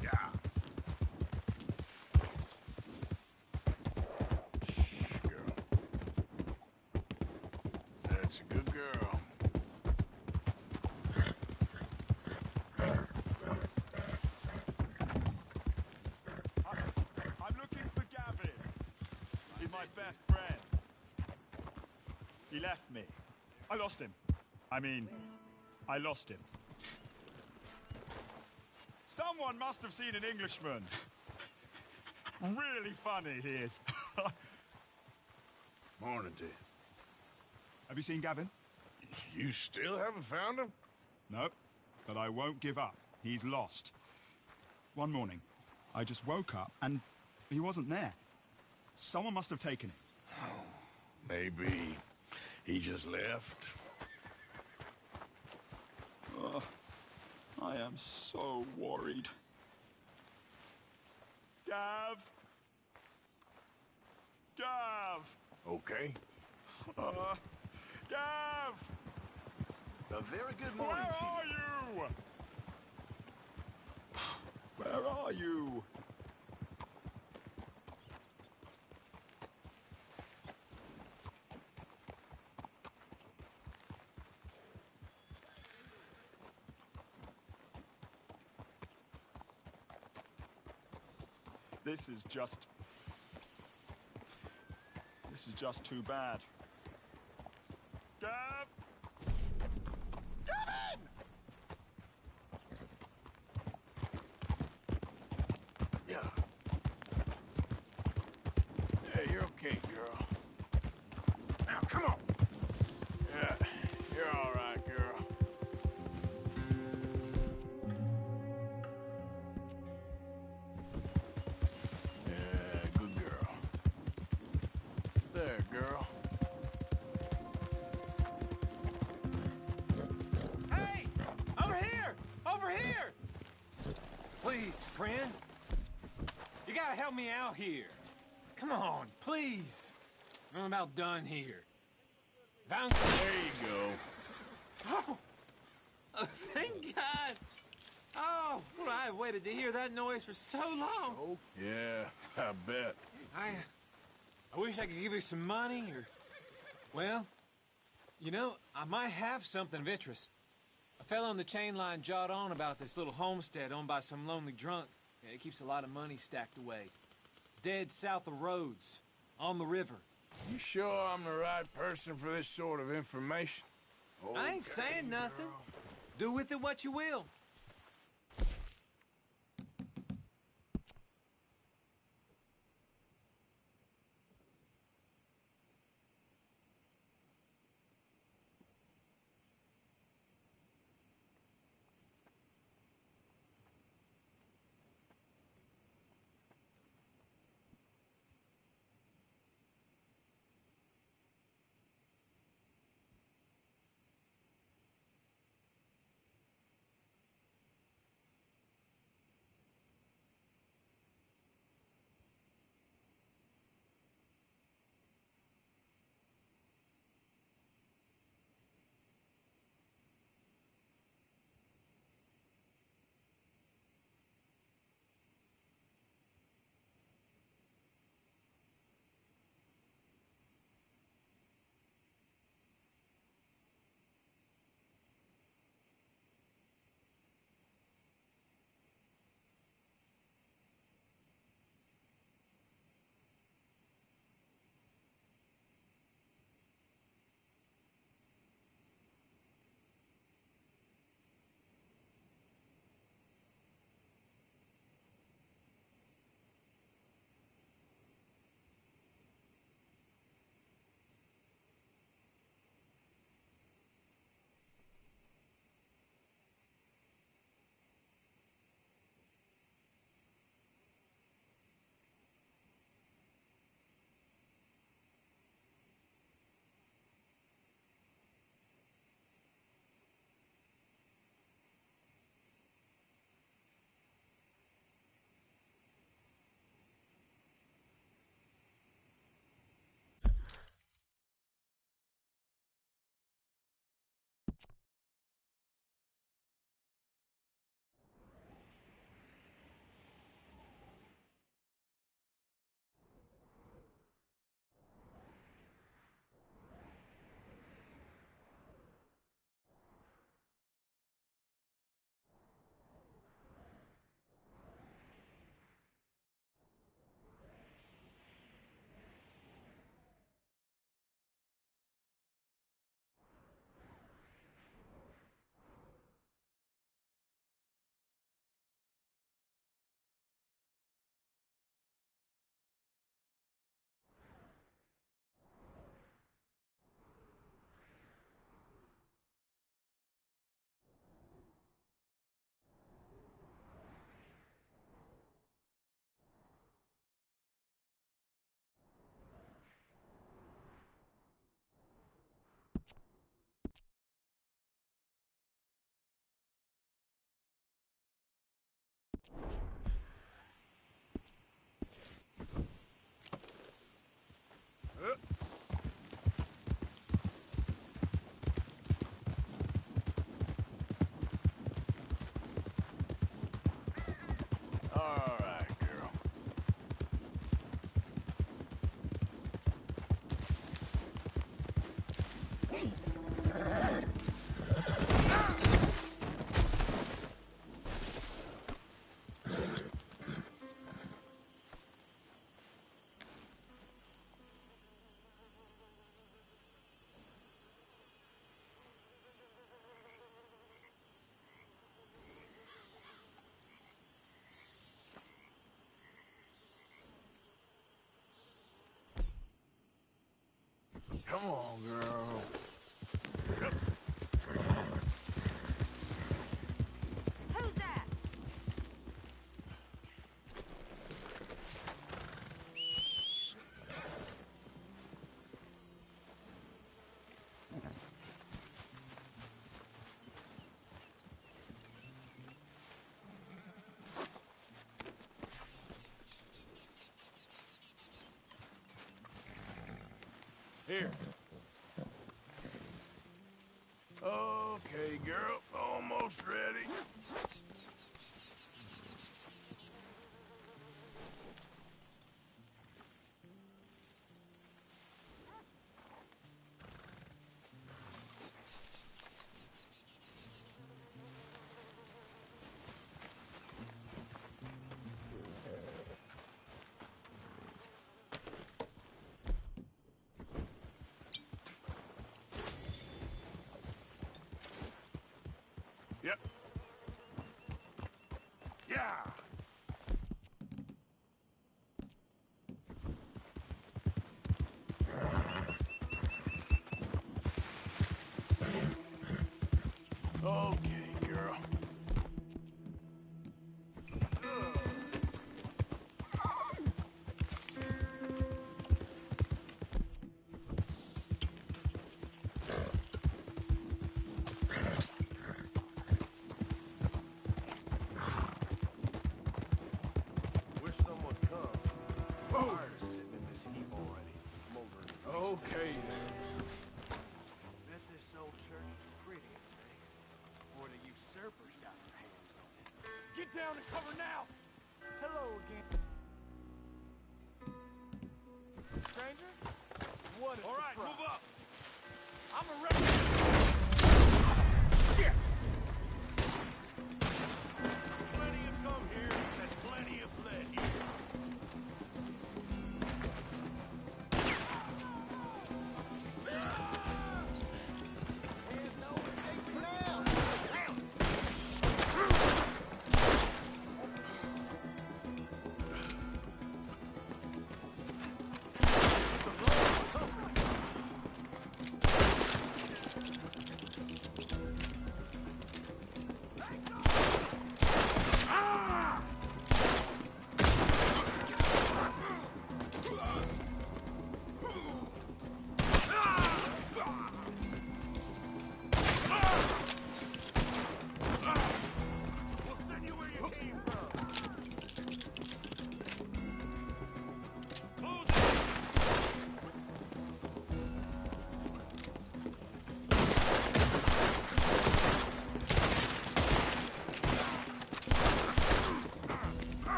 Yeah. Shh, girl. That's a good girl. I'm looking for Gavin. He's my best friend. He left me. I lost him. I lost him. Someone must have seen an Englishman. Really funny he is. Morning to you. Have you seen Gavin? You still haven't found him? Nope, but I won't give up. He's lost. One morning, I just woke up and he wasn't there. Someone must have taken him. Maybe he just left. Oh, I am so worried. Gav! Gav! Okay. Gav! A very good morning Where to are you? Where are you? This is just too bad. Gav! Gavin! Yeah. Yeah, you're okay, girl. Now, come on. Yeah, you're all right, girl. Yeah, good girl. There, girl. Hey! Over here! Over here! Please, friend. You gotta help me out here. Come on, please. I'm about done here. There you go. Oh! Oh, thank God! Oh, well, I've waited to hear that noise for so long. Yeah, I bet. I wish I could give you some money, or... Well, you know, I might have something of interest. A fellow on the chain line jawed on about this little homestead owned by some lonely drunk. Yeah, he keeps a lot of money stacked away. Dead south of Rhodes, on the river. You sure I'm the right person for this sort of information? I ain't saying nothing. Do with it what you will. All right, girl. Come on, girl. Who's that? Here. Oh, Okay, girl. Almost ready. Yep. Yeah. Okay, girl. Wish someone come. Fire's sitting in this heap already, smoldering. Okay, then. Bet this old church is pretty today. Or the usurpers got their hands on it. Get down and cover now! Hello again. Stranger? What a All right, surprise. move up. I'm a rebel. Shit! Plenty have come here, and plenty have fled here.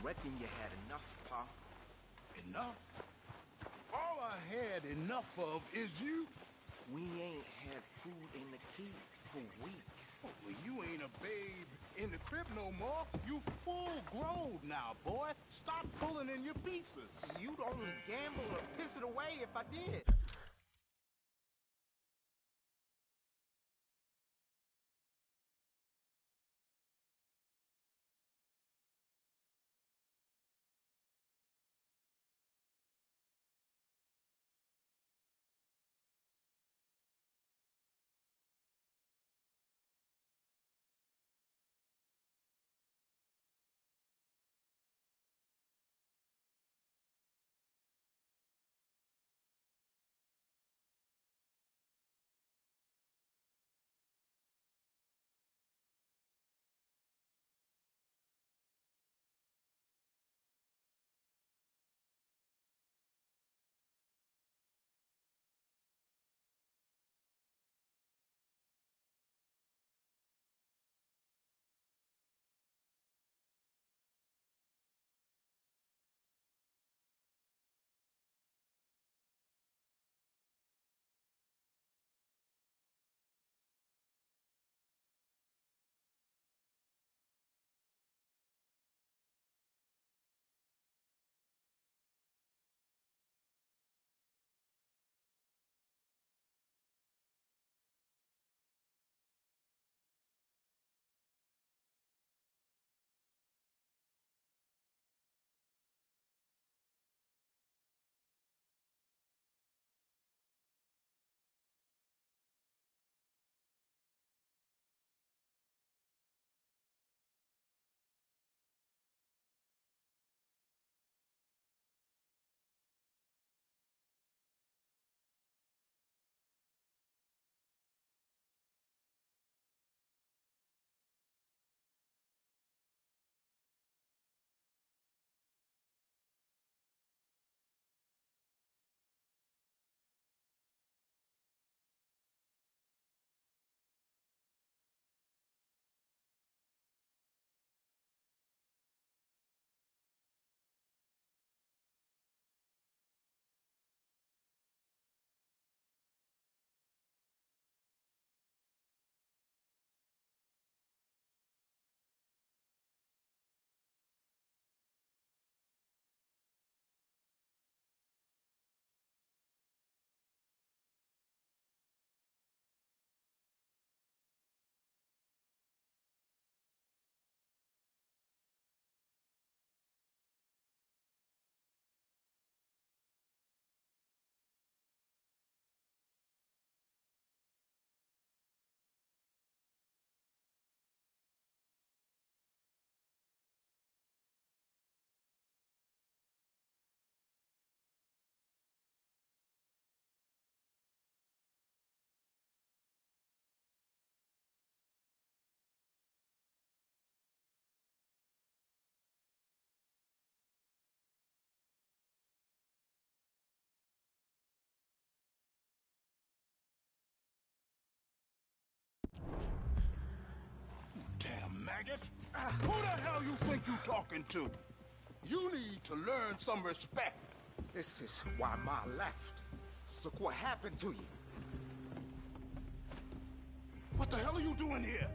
reckon you had enough, Pa? Enough? All I had enough of is you. We ain't had food in the keep for weeks. Oh, well, you ain't a babe in the crib no more. You full grown now, boy. Stop pulling in your pieces. You'd only gamble or piss it away if I did. Damn maggot! Who the hell you think you talking to? You need to learn some respect. This is why Ma left. Look what happened to you. What the hell are you doing here?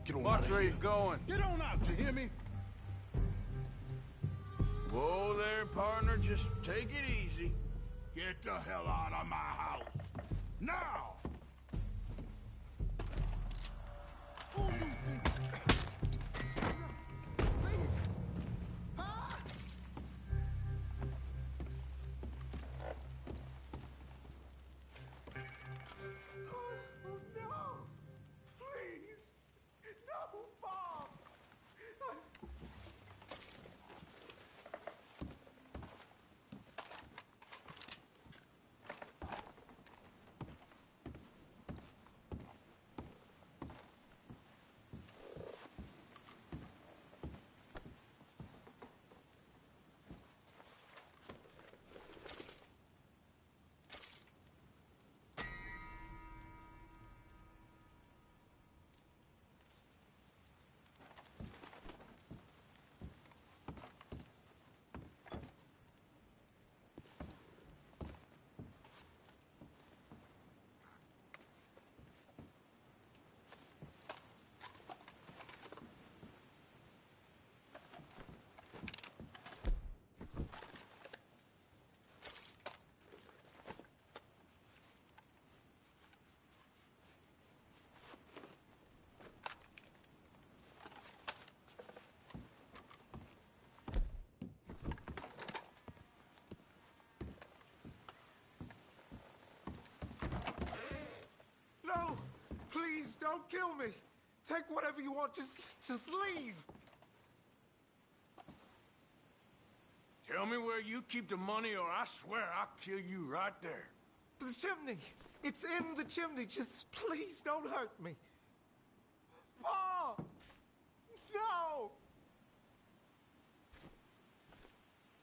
Get on Watch out of where here. you're going. Get on out, you hear me? Whoa there, partner. Just take it easy. Get the hell out of my house. Now! Who you think? don't kill me. Take whatever you want. Just leave. Tell me where you keep the money, or I swear I'll kill you right there. The chimney. It's in the chimney. Just please don't hurt me. Pa! No!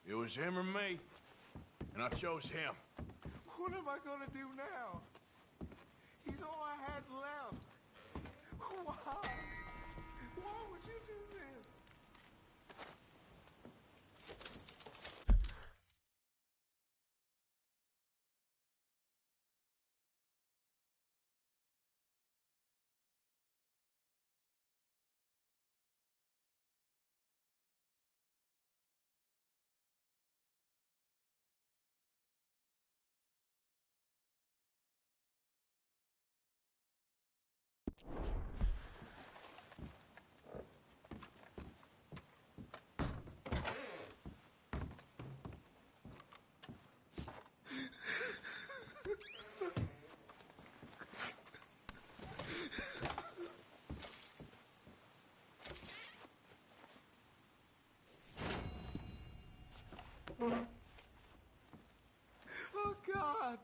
It was him or me, and I chose him. What am I gonna do now? He's all I had left. Why? Why would you do this? Oh, God.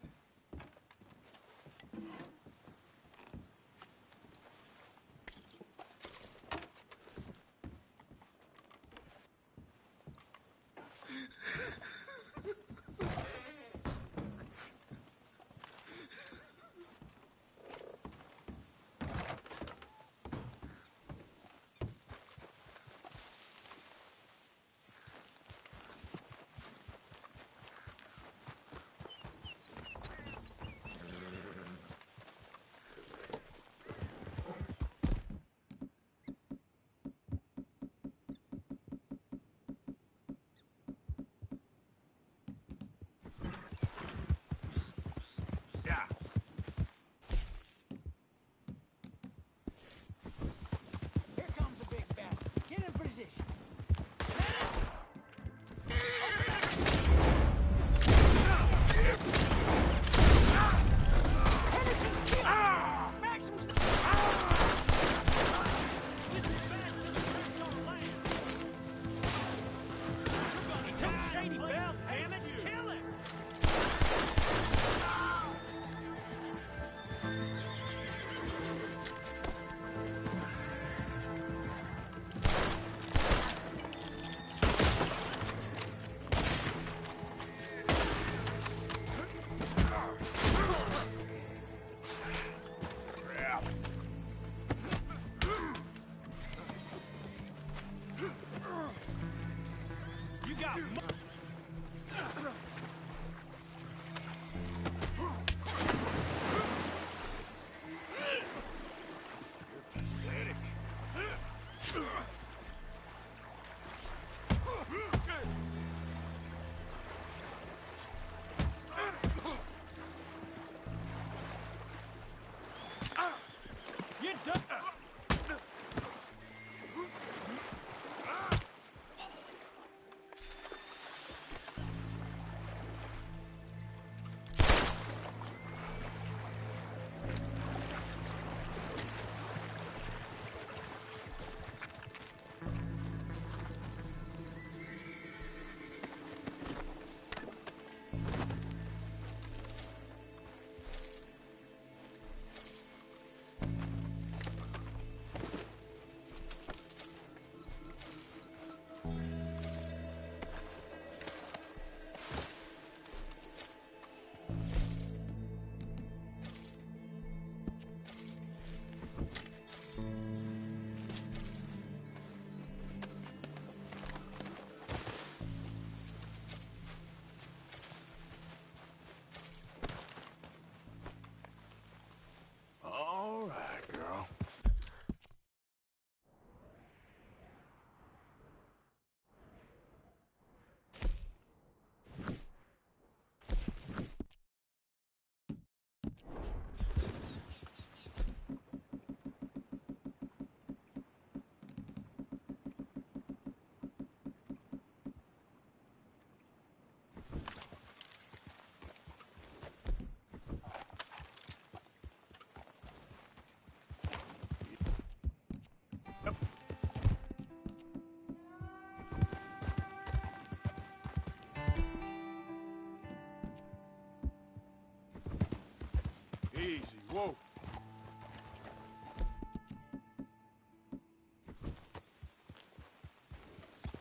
Whoa.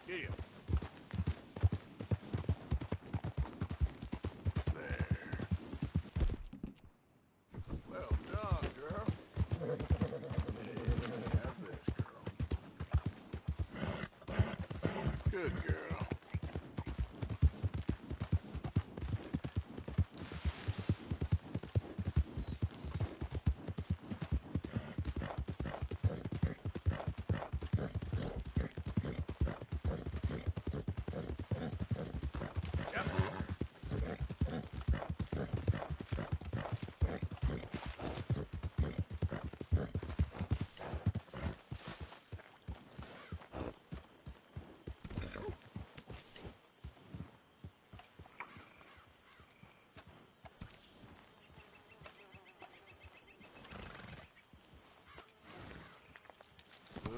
Yeah. There. Well done, girl. Have this, girl. Good girl.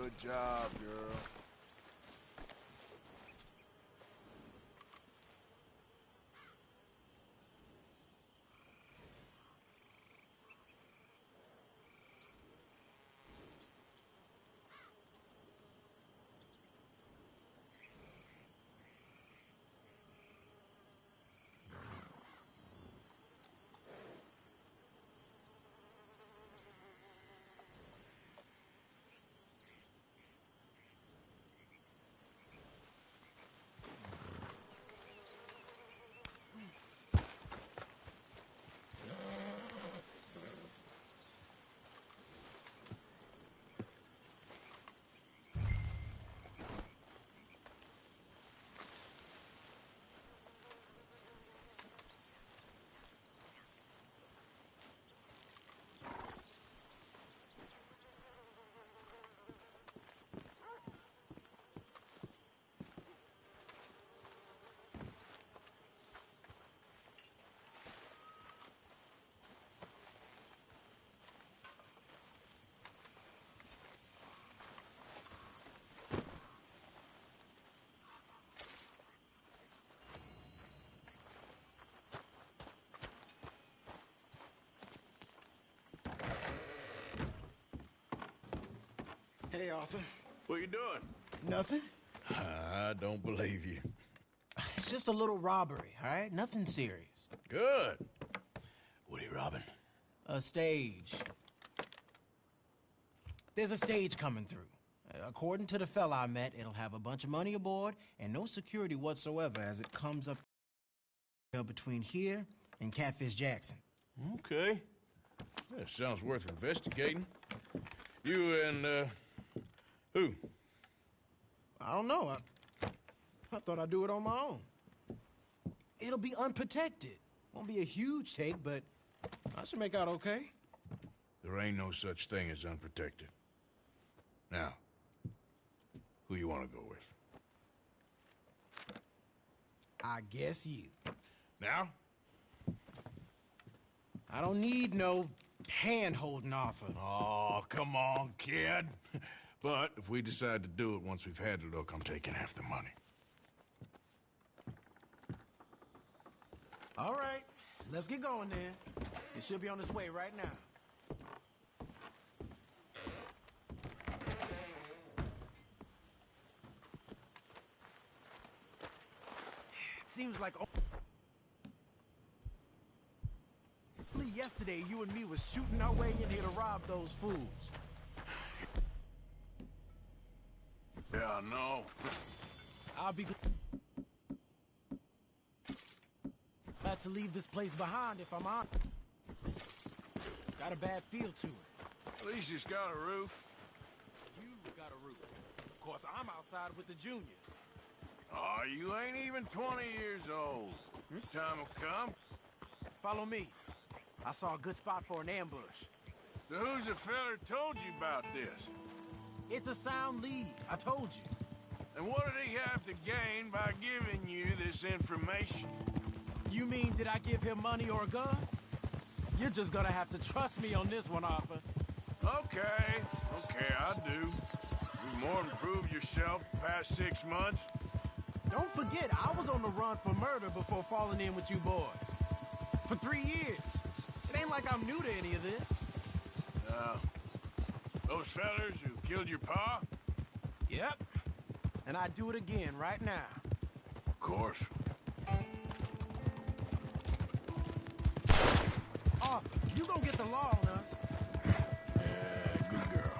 Good job, girl. Hey, Arthur. What you doing? Nothing. I don't believe you. It's just a little robbery, all right? Nothing serious. Good. What are you robbing? A stage. There's a stage coming through. According to the fella I met, it'll have a bunch of money aboard and no security whatsoever as it comes up between here and Catfish Jackson. Okay. That sounds worth investigating. You and, who? I don't know. I thought I'd do it on my own. It'll be unprotected. Won't be a huge take, but I should make out okay. There ain't no such thing as unprotected. Now, who you want to go with? I guess you. Now? I don't need no hand-holding offer. Oh, come on, kid. But if we decide to do it once we've had a look, I'm taking half the money. All right, let's get going then. It should be on its way right now. It seems like only yesterday you and me was shooting our way in here to rob those fools. Yeah, I know. I'll be glad to leave this place behind if I'm honest. Got a bad feel to it. At least it's got a roof. You got a roof. Of course, I'm outside with the juniors. Oh, you ain't even 20 years old. Your time will come. Follow me. I saw a good spot for an ambush. So who's the fella told you about this? It's a sound lead. I told you. And what did he have to gain by giving you this information? You mean, did I give him money or a gun? You're just gonna have to trust me on this one, Arthur. Okay, I do. You've more than proved yourself the past 6 months. Don't forget, I was on the run for murder before falling in with you boys. For 3 years. It ain't like I'm new to any of this. Those fellers who killed your pa? Yep. And I'd do it again right now. Of course. Oh, you gonna get the law on us. Yeah, good girl.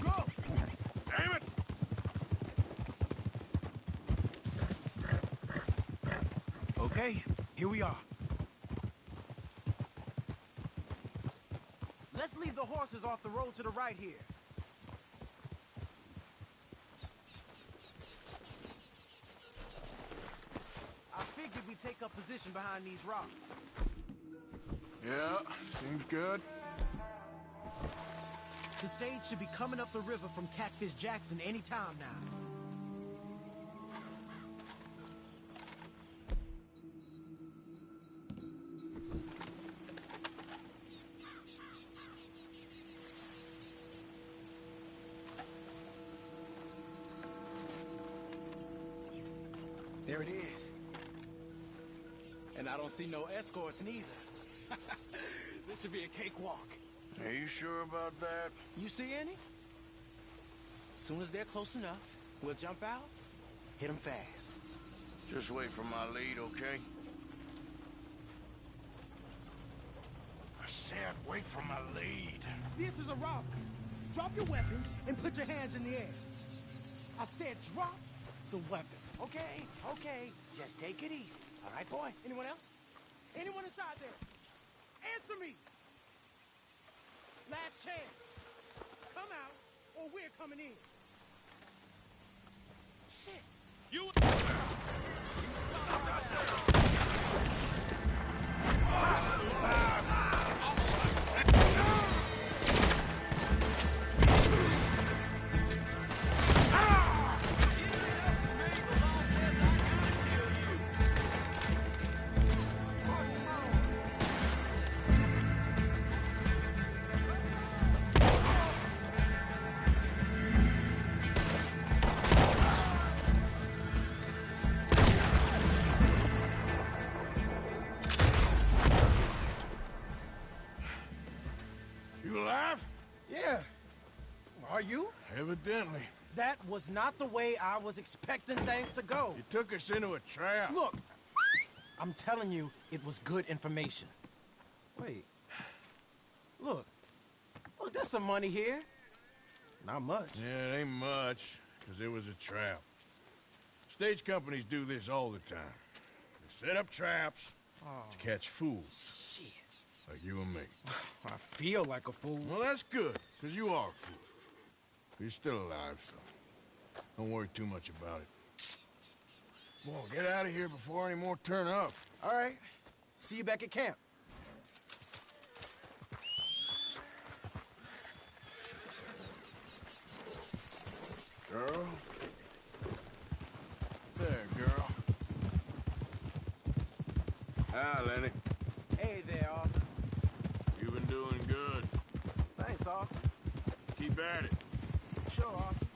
Go! Damn it! Okay, here we are. Let's leave the horses off the road to the right here. I figured we'd take up position behind these rocks. Yeah, seems good. The stage should be coming up the river from Catfish Jackson any time now. There it is. And I don't see no escorts neither. This should be a cakewalk. Are you sure about that? You see any? As soon as they're close enough, we'll jump out, hit them fast. Just wait for my lead, okay? I said wait for my lead. This is a robbery. Drop your weapons and put your hands in the air. I said drop the weapon. Okay, okay. Just take it easy. All right, boy? Anyone else? Anyone inside there? Answer me! Last chance. Come out, or we're coming in. Shit! You... You alive? Yeah. Are you? Evidently. That was not the way I was expecting things to go. You took us into a trap. Look, I'm telling you, it was good information. Wait. Look. Oh, there's some money here. Not much. Yeah, it ain't much, because it was a trap. Stage companies do this all the time. They set up traps to catch fools. Shit. Like you and me. I feel like a fool. Well, that's good, because you are a fool. You're still alive, so don't worry too much about it. Well, get out of here before any more turn up. All right. See you back at camp. Girl? There, girl. Hi, Lenny. Hey there, Arthur. You've been doing good. Thanks, Arthur. Keep at it. Sure, Arthur.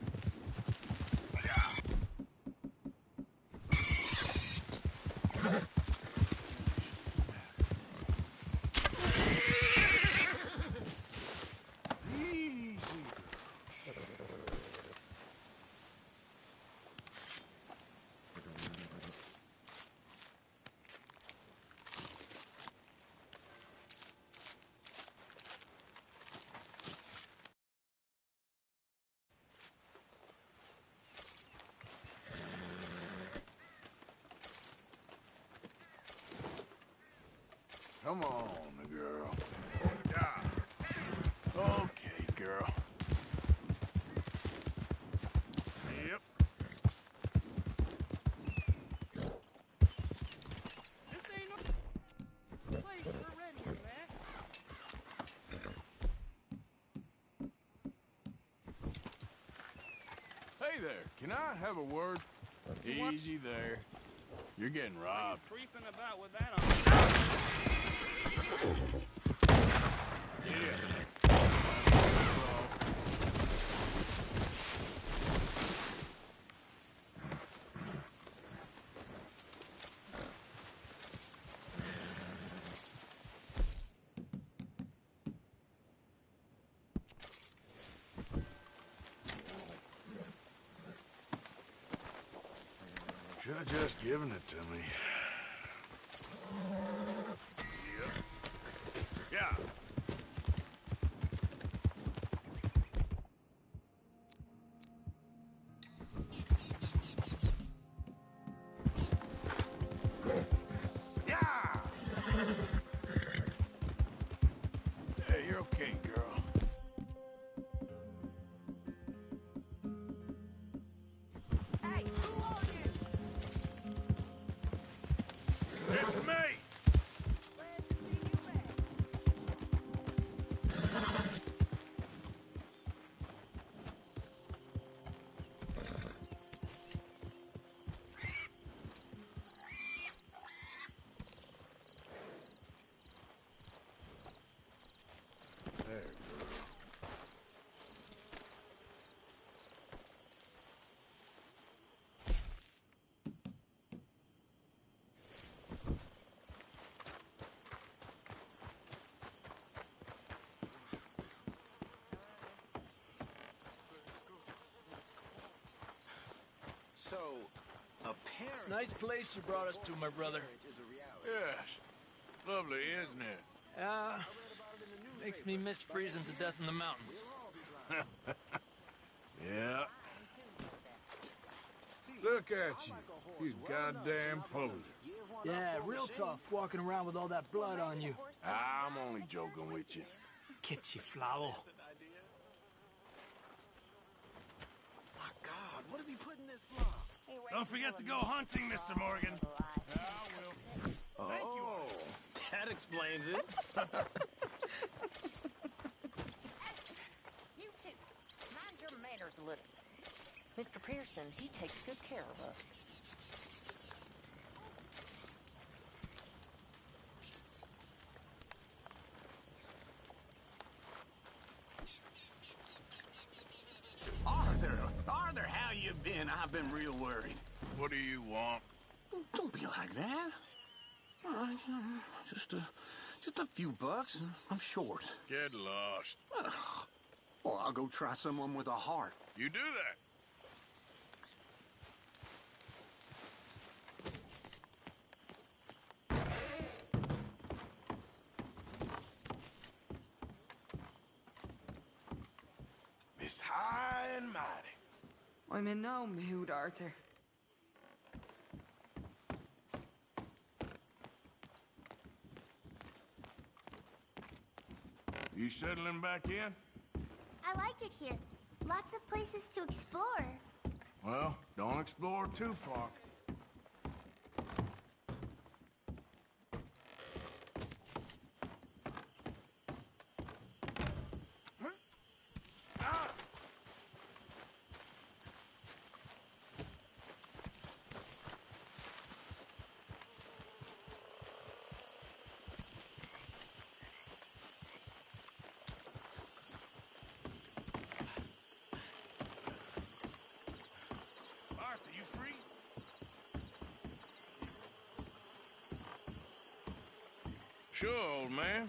Come on, girl. Yeah. Okay, girl. Yep. This ain't no place for radio, man. Hey there, can I have a word? Easy there. You're getting robbed. Creeping about with that on. Should've just given it to me. Yep. Yeah. Hey, you're okay, girl. Hey, who are you? It's me! There, girl. So, apparently... It's a nice place you brought us to, my brother. Yes. Lovely, isn't it? Makes me miss freezing to death in the mountains. Yeah. Look at you. You goddamn poser. Yeah, real tough, walking around with all that blood on you. I'm only joking with you. Get you, flower. My God, what is he putting this for? Don't forget to go hunting, Mr. Morgan. Oh, that explains it. You two, mind your manners a little. Mr. Pearson, he takes good care of us. Arthur, how you been? I've been real worried. What do you want? Don't be like that. All right, just a few bucks, and I'm short. Get lost. Well, I'll go try someone with a heart. You do that. I'm in no mood, Arthur. You settling back in? I like it here. Lots of places to explore. Well, don't explore too far. Arthur, you free? Sure, old man.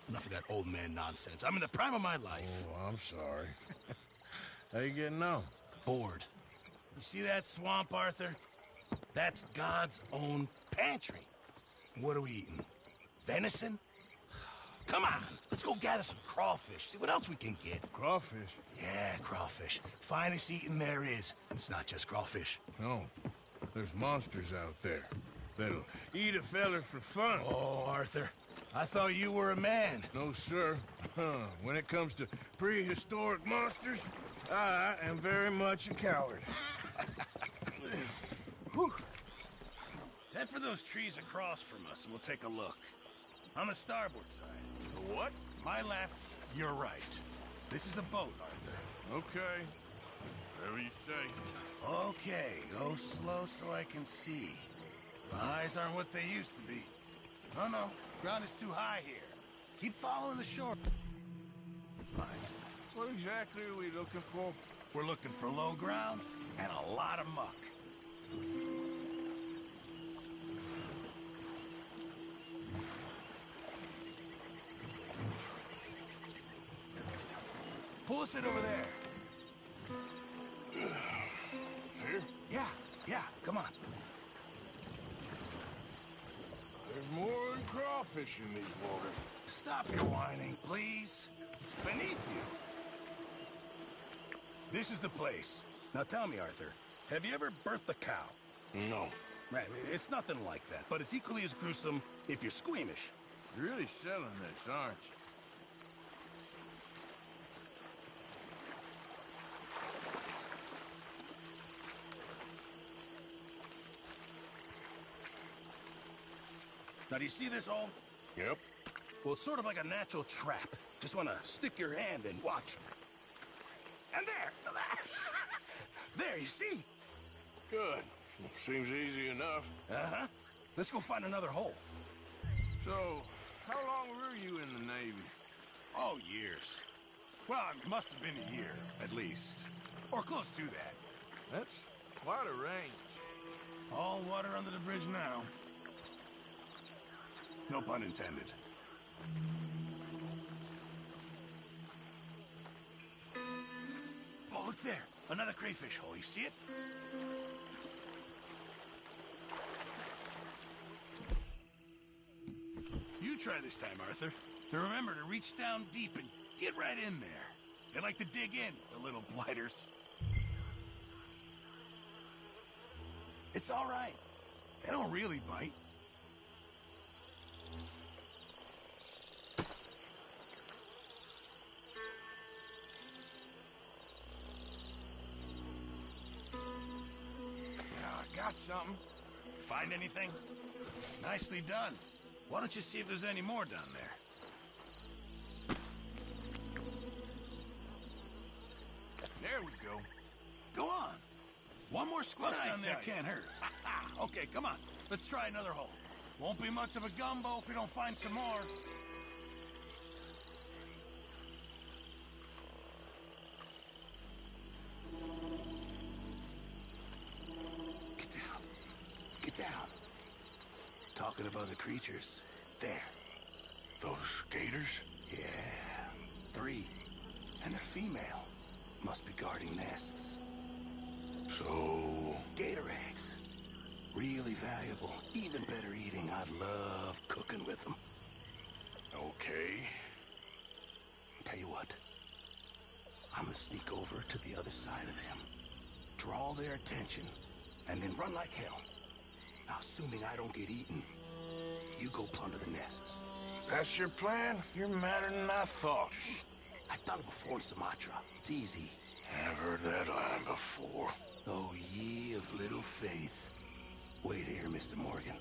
Enough of that old man nonsense. I'm in the prime of my life. Oh, I'm sorry. How you getting on? Bored. You see that swamp, Arthur? That's God's own pantry. What are we eating? Venison? Come on, let's go gather some crawfish. See what else we can get. Crawfish? Yeah, crawfish. Finest eating there is. And it's not just crawfish. No. There's monsters out there that'll eat a feller for fun. Oh, Arthur. I thought you were a man. No, sir. When it comes to prehistoric monsters, I am very much a coward. Head for those trees across from us, and we'll take a look. On the starboard side. The what? My left, your right. This is a boat, Arthur. Okay. Whatever you say. Okay, go slow so I can see. My eyes aren't what they used to be. Oh, no. Ground is too high here. Keep following the shore. Fine. What exactly are we looking for? We're looking for low ground and a lot of muck. Pull us in over there. Here? Yeah, come on. There's more than crawfish in these waters. Stop your whining, please. It's beneath you. This is the place. Now tell me, Arthur, have you ever birthed a cow? No. Right, it's nothing like that, but it's equally as gruesome if you're squeamish. You're really selling this, aren't you? Now, do you see this hole? Yep. Well, it's sort of like a natural trap. Just want to stick your hand and watch. And there! There, you see? Good. Seems easy enough. Uh-huh. Let's go find another hole. So, how long were you in the Navy? Oh, years. Well, it must have been a year, at least. Or close to that. That's quite a range. All water under the bridge now. No pun intended. Oh, look there. Another crayfish hole. You see it? You try this time, Arthur. And remember to reach down deep and get right in there. They like to dig in, the little blighters. It's all right. They don't really bite. Got something. Find anything? Nicely done. Why don't you see if there's any more down there? There we go. Go on. One more squat down there can't hurt. Okay, come on. Let's try another hole. Won't be much of a gumbo if we don't find some more. Get down. Talking of other creatures. There. Those gators? Yeah. 3. And they're female. Must be guarding nests. So... Gator eggs. Really valuable. Even better eating. I love cooking with them. Okay. Tell you what. I'm gonna sneak over to the other side of them. draw their attention, and then run like hell. Now, assuming I don't get eaten, you go plunder the nests. That's your plan? You're madder than I thought. I've done it before in Sumatra. It's easy. I've heard that line before. Oh, ye of little faith. Wait here, Mr. Morgan.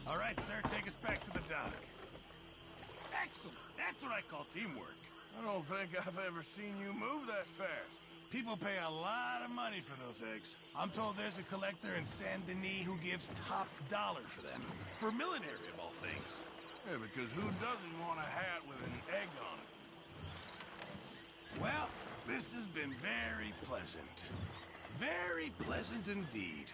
All right, sir, take us back to the dock. Excellent. That's what I call teamwork. I don't think I've ever seen you move that fast. People pay a lot of money for those eggs. I'm told there's a collector in Saint Denis who gives top dollar for them. For millinery, of all things. Yeah, because who doesn't want a hat with an egg on it? Well, this has been very pleasant. Very pleasant indeed.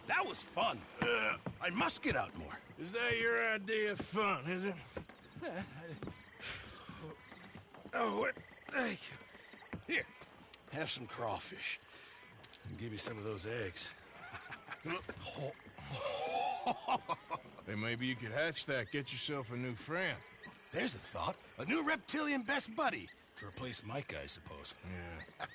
That was fun. I must get out more. Is that your idea of fun, is it? Oh, what? Thank you. Here, have some crawfish. And give me some of those eggs. Hey, maybe you could hatch that, get yourself a new friend. There's a thought. A new reptilian best buddy. To replace Mike, I suppose. Yeah.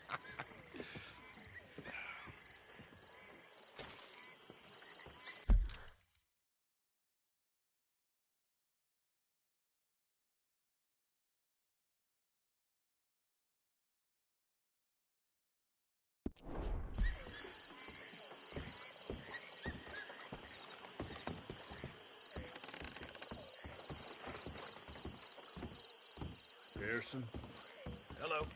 Pearson. Hello.